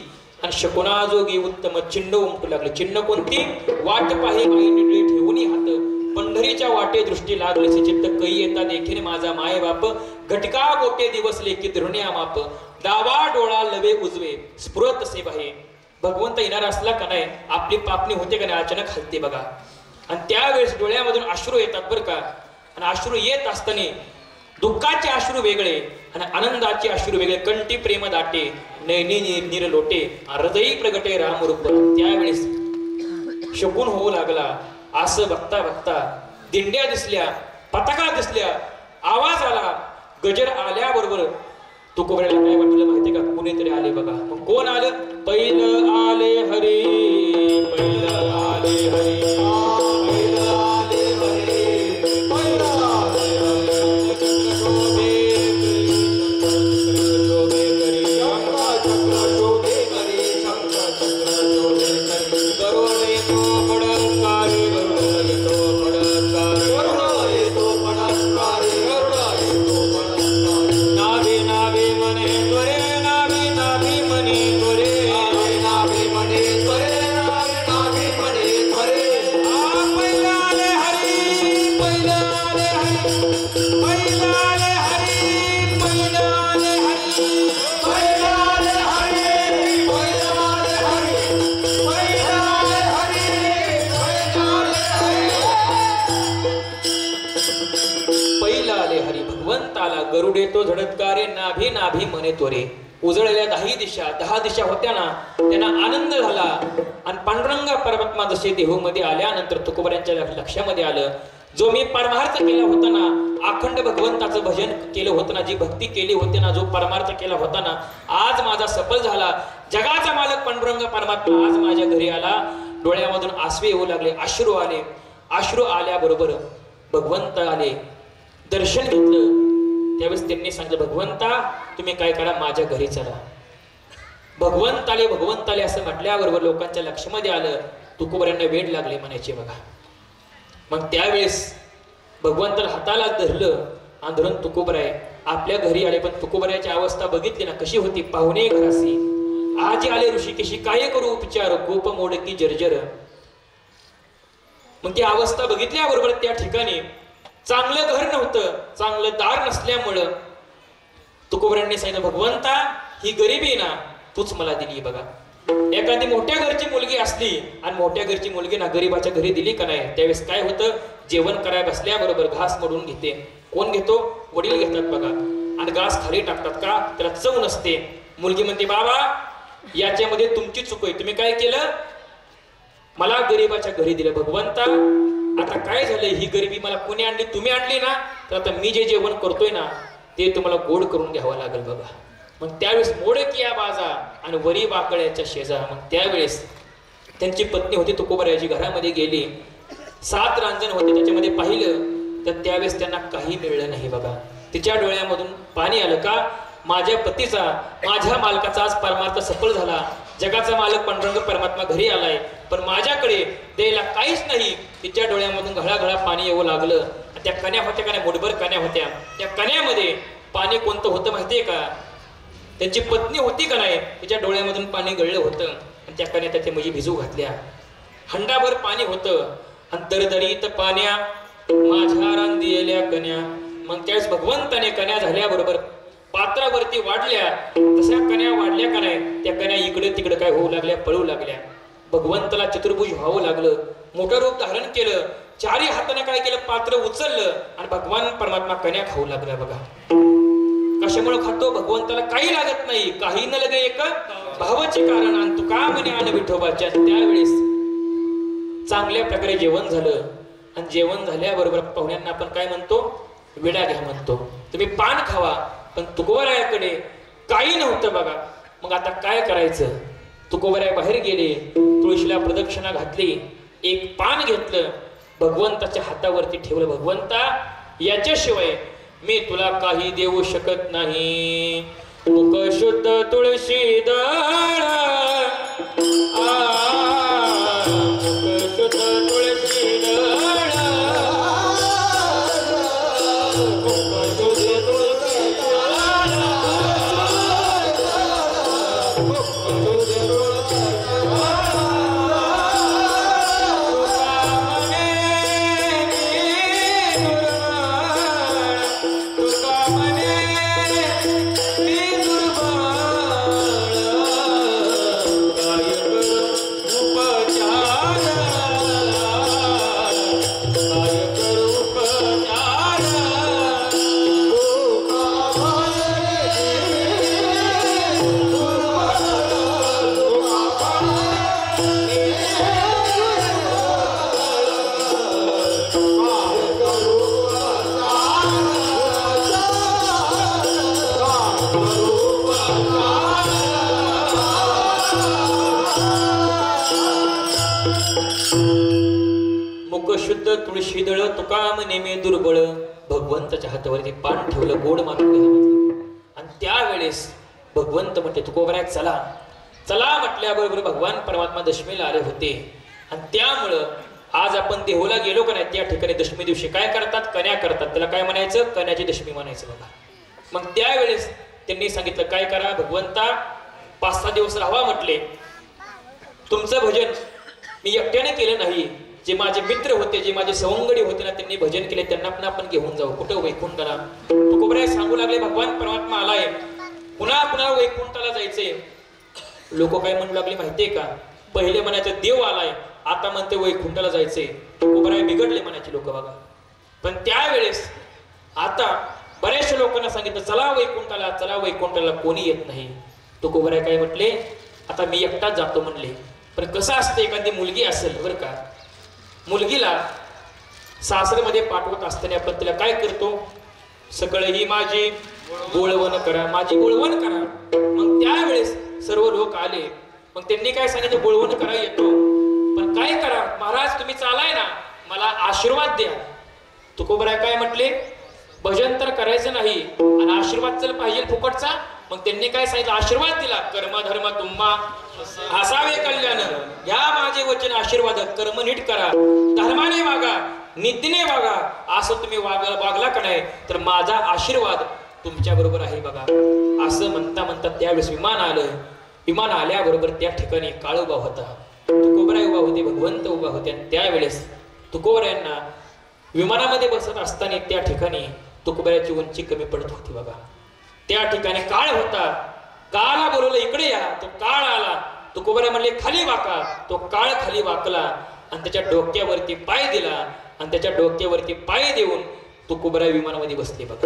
आणि शकुना जोगी उत्तम चिन्ह उमटू लागले. चिन्ह कोणती? वाट पाही काही निडळी ठेवून हात पंढरीच्या वाटे दृष्टी लागले चित्त कै येता देखील माझा माय बाप घटका गोटे दिवस लेखी धृण्या माप डावा डोळा लवे उजवे स्फुरत से बाहे. भगवंत येणार असला का नाही आपली पापणी होते का नाही अचानक हलते बघा. आणि त्यावेळेस डोळ्यामधून अश्रू येतात बरं का. आणि अश्रू येत असताना दुःखाचे अश्रू वेगळे आणि आनंदाचे अश्रू वेगळे. कंठी प्रेम दाटे नैनी नीर लोटे हृदयी प्रगटे रामरूप. त्यावेळेस शकून होऊ लागला. असं बघता बघता दिंड्या दिसल्या, पताका दिसल्या, आवाज आला. गजर आल्याबरोबर तुकोबऱ्याला काय वाटलं माहिती का? कुणीतरी आले बघा. मग कोण आलं? पहिलं आले हरी, पहिलं आले हरी, पहिलं आले हरी, पहिलं आले हरी. शोभे करी, चक्र शोभे करी, शंकर चक्र शोभे करी. गरुड येतो फडकारे, गरुड येतो फडकारे, गरुड येतो फडकारे, गरुड येतो फडकारे. नावे नावे मने त्वरे, नावे नावे मने त्वरे, नावे नावे मने त्वरे, नावे नावे मने त्वरे. पहिलं आले हरी, पहिलं आले हरी, पहिलं आले हरी, पहिलं आले हरी, पहिलं आले हरी, पहिलं आले हरी, पहिलं आले हरी, पहिलं आले हरी. पहिला आले हरी. भगवंत आला. गरुड येतो झडतकारे, नाभी नाभी मने त्वरे. उजळलेल्या 10 दिशा होत्या ना त्यांना आनंद झाला. आणि पांडुरंग परमात्मा जसे देहूमध्ये आल्यानंतर तुकोबऱ्यांच्या लक्षामध्ये आलं जो मी परमार्थ केला होता ना, अखंड भगवंताचं भजन केलं होतं ना, जी भक्ती केली होती ना, जो परमार्थ केला होता ना, आज माझा सफल झाला. जगाचा मालक पांडुरंग परमात्मा आज माझ्या घरी आला. डोळ्यामधून आसवे येऊ लागले, अश्रू आले. अश्रू आल्याबरोबर भगवंत आले. दर्शन घेतलं. त्यावेळेस त्यांनी सांगितलं भगवंता तुम्ही काय करा माझ्या घरी चला. भगवंत आले असं म्हटल्याबरोबर लोकांच्या लक्षामध्ये आलं तुकोबऱ्यांना वेड लागले म्हणायचे बघा. मग त्यावेळेस भगवंताला हाताला धरलं आणि धरून तुकोबराय आपल्या घरी आले. पण तुकोबऱ्याची अवस्था बघितली ना कशी होती? पाहुणे घरासी आजी आले ऋषिकेशी काय करू उपचार गोप मोडकी जर्जर. मग ती अवस्था बघितल्याबरोबर त्या ठिकाणी चांगलं घर नव्हतं, चांगलं दार नसल्यामुळं तुकोबऱ्यांनी सांगितलं भगवंता ही गरिबी ना तूच मला दिली बघा. एखादी मोठ्या घरची मुलगी असली आणि मोठ्या घरची मुलगी ना गरीबाच्या घरी दिली का नाही त्यावेळेस काय होतं? जेवण करायला बसल्याबरोबर घास मोडून घेते. कोण घेतो? वडील घेतात बघा. आणि घास खाली टाकतात का? त्याला चव नसते. मुलगी म्हणते बाबा याच्यामध्ये तुमची चूक आहे, तुम्ही काय केलं? मला गरीबाच्या घरी दिलं. भगवंता आता काय झालंय? ही गरिबी मला कोणी आणली? तुम्ही आणली ना. तर आता मी जे जेवण करतोय ना ते तुम्हाला गोड करून घ्यावं लागेल बघा. मग त्यावेळेस मोडकिया बाजा आणि वरी वाकळ्याच्या शेजा. मग त्यावेळेस त्यांची पत्नी होती तुकोबऱ्याची घरामध्ये गेली. 7 रांजण होते त्याच्यामध्ये पाहिलं तर त्यावेळेस त्यांना काही मिळलं नाही बघा. तिच्या डोळ्यामधून पाणी आलं का? माझ्या पतीचा माझ्या मालकाचा आज परमार्थ सफल झाला. जगाचा मालक पांडुरंग परमात्मा घरी आलाय पण माझ्याकडे द्यायला काहीच नाही. तिच्या डोळ्यामधून घळाघळा पाणी येऊ लागलं. त्या कन्या होत्या का नाही? मुठभर कन्या होत्या. त्या कन्यामध्ये पाणी कोणतं होतं माहितीये का? त्यांची पत्नी होती का नाही तिच्या डोळ्यामधून पाणी गळलं होतं. आणि त्या कन्या त्याच्या म्हणजे भिजू घातल्या. हंडाभर पाणी होतं. आणि दरदरीत पाण्या माझ्या रांदिलेल्या कन्या. मग त्यावेळेस भगवंताने कन्या झाल्याबरोबर पात्रावरती वाढल्या. तशा कन्या वाढल्या का नाही त्या कन्या इकडे तिकडे काय होऊ लागल्या? पळू लागल्या. भगवंताला चतुर्भुज व्हावं लागलं. मोठं रूप धारण केलं. 4ही हाताने काय केलं? पात्र उचललं आणि भगवान परमात्मा कन्या खाऊ लागला बघा. कशामुळे खातो? भगवंताला काही लागत नाही. काही न लगे एक भावाचे कारण. आणि तू का म्हणे आण विठोबाच्या. त्यावेळेस चांगल्या प्रकारे जेवण झालं. आणि जेवण झाल्याबरोबर पाहुण्यांना आपण काय म्हणतो? विडा घ्या म्हणतो. तुम्ही पान खावा. पण तुकोबरायाकडे काही नव्हतं बघा. मग आता काय करायचं? तुकोबराय बाहेर गेले, तुळशीला प्रदक्षिणा घातली, एक पान घेतलं, भगवंताच्या हातावरती ठेवलं. भगवंता, याच्याशिवाय मी तुला काही देऊ शकत नाही. मुख शुद्ध तुळशी दळ, मुख शुद्ध तुळशी दळ, मुख शुद्ध तुळशी दळ, मुख शुद्ध तुळशी शुद्ध तुळशी दळ, तुका नेमे दुर्बळ. भगवंताच्या हातावरती पान ठेवलं, गोड मानलं. आणि त्यावेळेस भगवंत म्हणते, तुकोबराय चला चला म्हटल्याबरोबर भगवान परमात्मा दशमीला आले होते. आणि त्यामुळं आज आपण देहूला गेलो का नाही, त्या ठिकाणी दशमी दिवशी काय करतात? कन्या करतात. त्याला काय म्हणायचं? कन्याची दशमी म्हणायचं बघा. मग त्यावेळेस त्यांनी सांगितलं, काय करा भगवंता, 5-6 दिवस राहावा म्हटले. तुमचं भजन मी एकट्याने केलं नाही, जे माझे मित्र होते, जे माझे सवंगडी होते ना, त्यांनी भजन केले, त्यांना पण आपण घेऊन जाऊ. कुठं? वैकुंठाला. तुकोबराय सांगू लागले, भगवान परमात्मा आलाय, पुन्हा पुन्हा वैकुंठाला जायचंय. लोक काय म्हणू लागले माहितीये का? पहिले म्हणायचं देव आलाय, आता म्हणते वैकुंठाला जायचंय. तुकोबराय बिघडले म्हणायचे लोक बघा. पण त्यावेळेस आता बऱ्याचशा लोकांना सांगितलं, चला वैकुंठाला, चला वैकुंठाला. कोणी येत नाही. तुकोबराय काय म्हटले, आता मी एकटाच जातो म्हणले. पण कसं असतं, एखादी मुलगी असेल बरं का, मुलगीला सासरमध्ये पाठवत असताना आपण तिला काय करतो? सगळं ही माझी गोळवण करा, माझी गोळवण करा. मग त्यावेळेस सर्व लोक आले. मग त्यांनी काय सांगितलं, गोळवण करा येतो, पण काय करा महाराज, तुम्ही चालाय ना, मला आशीर्वाद द्या. तुकोबराय काय म्हटले, भजन तर करायचं नाही आणि आशीर्वाद जर पाहिजे फुकटचा. मग त्यांनी काय सांगितलं, आशीर्वाद दिला. कर्म धर्म तुम्हा असावे कल्याण, या माझे वचन आशीर्वाद. कर्म नीट करा, धर्माने वागा, नीतीने वागा. असं तुम्ही वागला का नाही तर माझा आशीर्वाद तुमच्या बरोबर आहे बघा. असं म्हणता म्हणता त्यावेळेस विमान आलं. विमान आल्याबरोबर त्या ठिकाणी काळोबा होता, तुकोबराय उभा होते, भगवंत उभा होते. आणि त्यावेळेस तुकोबरायांना विमानामध्ये बसत असताना त्या ठिकाणी तुकोबरायाची उंची कमी पडत होती बघा. त्या ठिकाणी काळ होता. काळाला बोलवलं, इकडे या. तो काळ आला. तुकोबराय म्हणले, खाली वाका. तो काळ खाली वाकला आणि त्याच्या डोक्यावरती पाय दिला. आणि त्याच्या डोक्यावरती पाय देऊन तुकोबराय विमानामध्ये बसले बघा.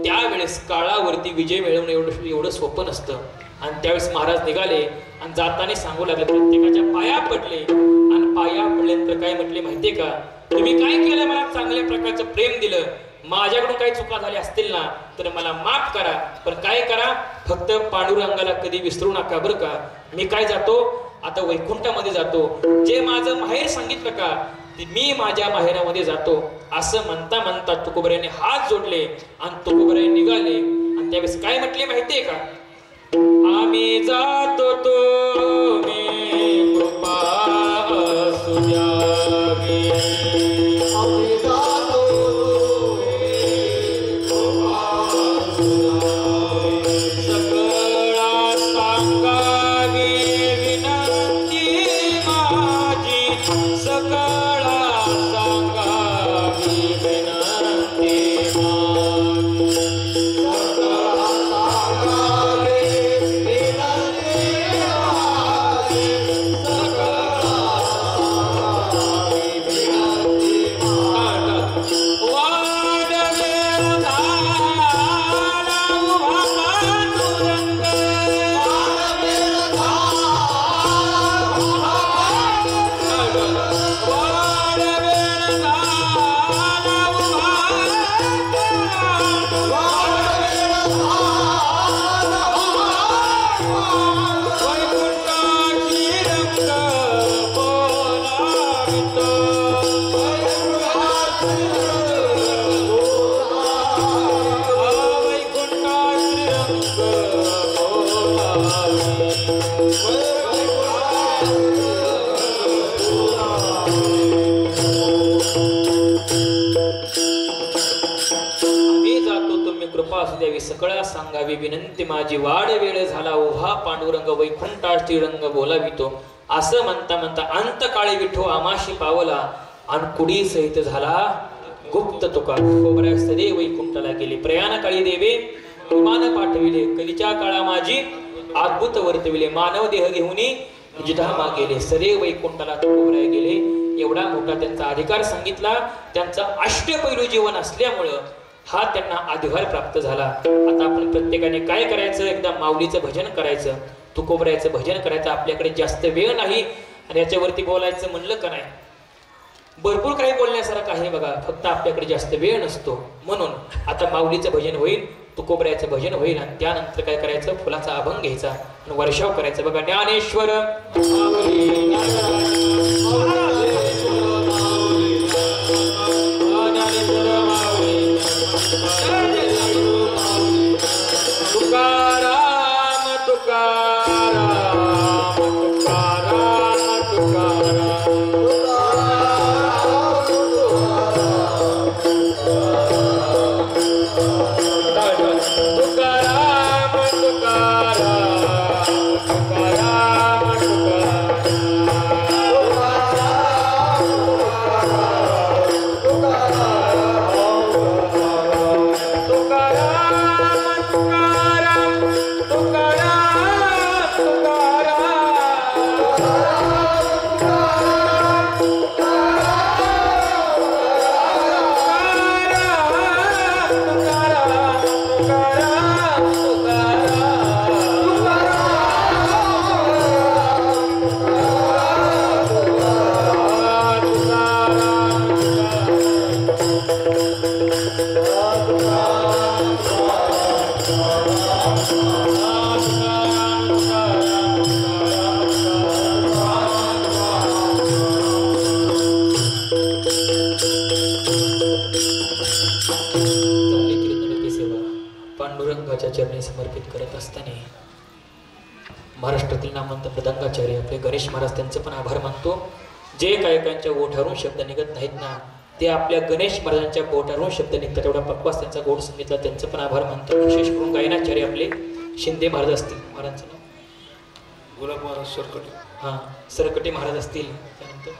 त्यावेळेस काळावरती विजय मिळवणं एवढं सोपं नसतं. आणि त्यावेळेस महाराज निघाले आणि जाताना सांगू लागले, प्रत्येकाच्या पाया पडले. आणि पाया पडल्यानंतर काय म्हटले माहितीये का, तुम्ही काय केलं, मला चांगल्या प्रकारचं प्रेम दिलं, माझ्याकडून काही चुका झाल्या असतील ना तर मला माफ करा. पण काय करा, फक्त पांडुरंगाला कधी विसरू नका बरं का. मी काय जातो आता, वैकुंठामध्ये जातो. जे माझं माहेर सांगितलं का, मी माझ्या माहेरामध्ये जातो. असं म्हणता म्हणता तुकोबरायाने हात जोडले आणि तुकोबराय निघाले. आणि त्यावेळेस काय म्हटले माहितीये का, आम्ही जातो तो मी कृपा असू द्यावी. आम्ही जातो सगळा सांगावी विनंती माझी, सगळा सांगावी विनंती माझी, सगळा सांगावे विनंती माझी, सगळा सांगावे विनंती माझी. कृपा असू द्यावी सकळा सांगावी विनंती माझी वाढ वेळ झाला ओहा पांडुरंग वैकुंठा श्रीरंग बोलावितो असं म्हणता म्हणता अंतकाळी विठो आमाशी पावला आणि कुडी सहित झाला गुप्त तुका खोबऱ्या सदे वैकुंठाला गेले प्रयाण काळी देवे विमान पाठविले कलीच्या काळा माझी अद्भुत वर्तविले मानव देह घेऊन जिधामा गेले सदे वैकुंठाला खोबऱ्या गेले एवढा मोठा त्यांचा अधिकार सांगितला त्यांचा अष्टपैलू जीवन असल्यामुळं हा त्यांना अधिकार प्राप्त झाला आता आपण प्रत्येकाने काय करायचं एकदा माऊलीचं भजन करायचं तुकोबऱ्याचं भजन करायचं आपल्याकडे जास्त वेळ नाही आणि याच्यावरती बोलायचं म्हणलं का नाही भरपूर काही बोलण्यासारखं आहे बघा फक्त आपल्याकडे जास्त वेळ नसतो म्हणून आता माऊलीचं भजन होईल तुकोबऱ्याचं भजन होईल आणि त्यानंतर काय करायचं फुलाचा अभंग घ्यायचा आणि वर्षाव करायचा बघा ज्ञानेश्वर तुकाराम तुकाराम तुकाराम तुकाराम तुकाराम तुकाराम पांडुरंगाच्या चरणी समर्पित करत असताना महाराष्ट्रातील नामवंत मृदंगाचार्य आपले गणेश महाराज त्यांचे पण आभार मानतो जे गायकांच्या ओठारून शब्द निघत नाहीत ना ते आपल्या गणेश महाराजांच्या ओठारून शब्द निघतात एवढा पक्वास त्यांचा गोड संगीतला त्यांचं पण आभार मानतो विशेष करून गायनाचार्य आपले शिंदे महाराज असतील महाराजांचं नाव गुलाब महाराज सरकटे हां सरकटे महाराज असतील त्यानंतर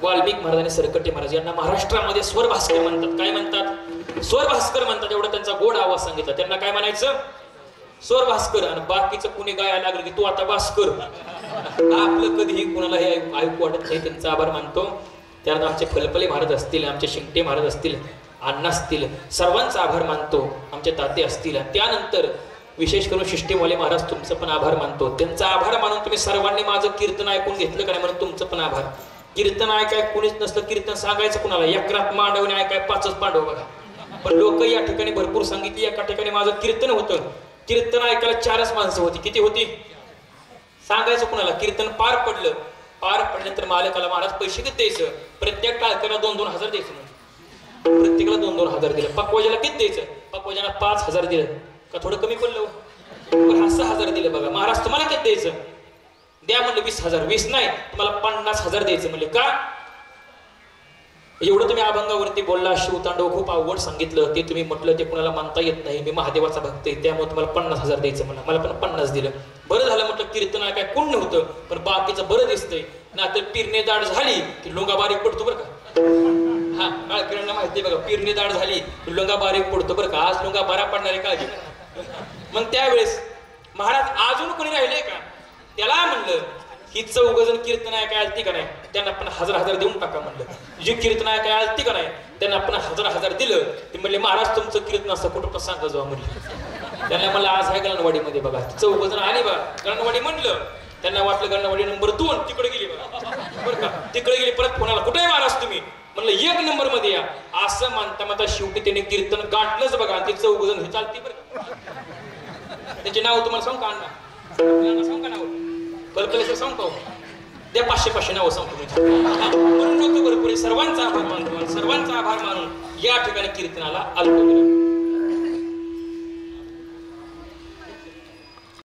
वाल्मिक महाराज आणि सरकटे महाराज यांना महाराष्ट्रामध्ये स्वर भास्कर म्हणतात काय म्हणतात स्वर भास्कर म्हणतात एवढा त्यांचा गोड आवाज सांगितला त्यांना काय म्हणायचं स्वर भास्कर आणि बाकीचं कुणी गायला लागलं की तू आता भास्कर आपलं कधीही कुणाला हे ऐकू वाटत नाही त्यांचा आभार मानतो त्यानंतर आमचे फलफले महाराज असतील आमचे शिंगटे महाराज असतील अण्णा असतील सर्वांचा आभार मानतो आमचे ताते असतील त्यानंतर विशेष करून शिष्टेवाले महाराज तुमचं पण आभार मानतो त्यांचा आभार मानून तुम्ही सर्वांनी माझं कीर्तन ऐकून घेतलं का नाही म्हणून तुमचं पण आभार कीर्तन ऐकाय कुणीच नसलं कीर्तन सांगायचं कुणाला एकरात मांडवणे ऐकाय पाचच पांडव बघा पण लोक या ठिकाणी भरपूर सांगितली एका ठिकाणी माझं कीर्तन होतं कीर्तन ऐकायला 4च माणसं होती किती होती सांगायचं कुणाला कीर्तन पार पडल्यानंतर मालकाला महाराज पैसे किती द्यायचं प्रत्येक टाळक्याला 2-2 हजार द्यायचं प्रत्येकाला 2-2 हजार दिलं पक्वाजाला किती द्यायचं पक्वाजाला 5,000 दिलं का थोडं कमी पडलं पण 6,000 दिलं बघा महाराज तुम्हाला किती द्यायचं द्या म्हणलं 20,000 20 नाही तुम्हाला 50,000 द्यायचं म्हणले का एवढं तुम्ही अभंगावरती बोलला शिवतांडव खूप अवघड सांगितलं ते तुम्ही म्हटलं ते कुणाला मानता येत नाही मी महादेवाचा भक्त आहे त्यामुळे तुम्हाला 50,000 द्यायचं मला पण 50 दिलं बरं झालं म्हटलं कीर्तन काय कोण नव्हतं पण बाकीचं बरं दिसतंय ना तर पिरणे दाढ झाली की लोंगा बारीक पडतो बरं का हा काळकिरांना माहिती बघा पिरणे दाढ झाली की लोंगा बारीक पडतो बरं का आज लोंगा बरा पडणारे काळजी मग त्यावेळेस महाराज अजून कोणी राहिले का त्याला म्हणलं ही 4 जण कीर्तन ऐकाय आलती का नाही त्यांना पण 1000 देऊन टाका म्हणलं जी कीर्तन ऐकाय आलती का नाही त्यांना पण 1000 दिलं ते म्हणले महाराज तुमचं कीर्तन असं कुठं पण सांगा जाऊ म्हणलं त्यांना मला आज आहे गणवाडीमध्ये बघा 4 जण आली बघा गणवाडी म्हणलं त्यांना वाटलं गणवाडी नंबर 2 तिकडे गेली बघा बरं का तिकडे गेली परत कोणाला कुठे महाराज तुम्ही म्हणलं 1 नंबर मध्ये या असं म्हणता शेवटी त्याने कीर्तन गाठलंच बघा आणि ते 4 जण हे चालती बरं त्याचे नाव तुम्हाला सांग का अण्णा सांग का नाव कल्पनेचं सांगतो त्या 500 नावं सांगतो म्हणून भरपूर सर्वांचा आभार मानून या ठिकाणी कीर्तनाला आलो.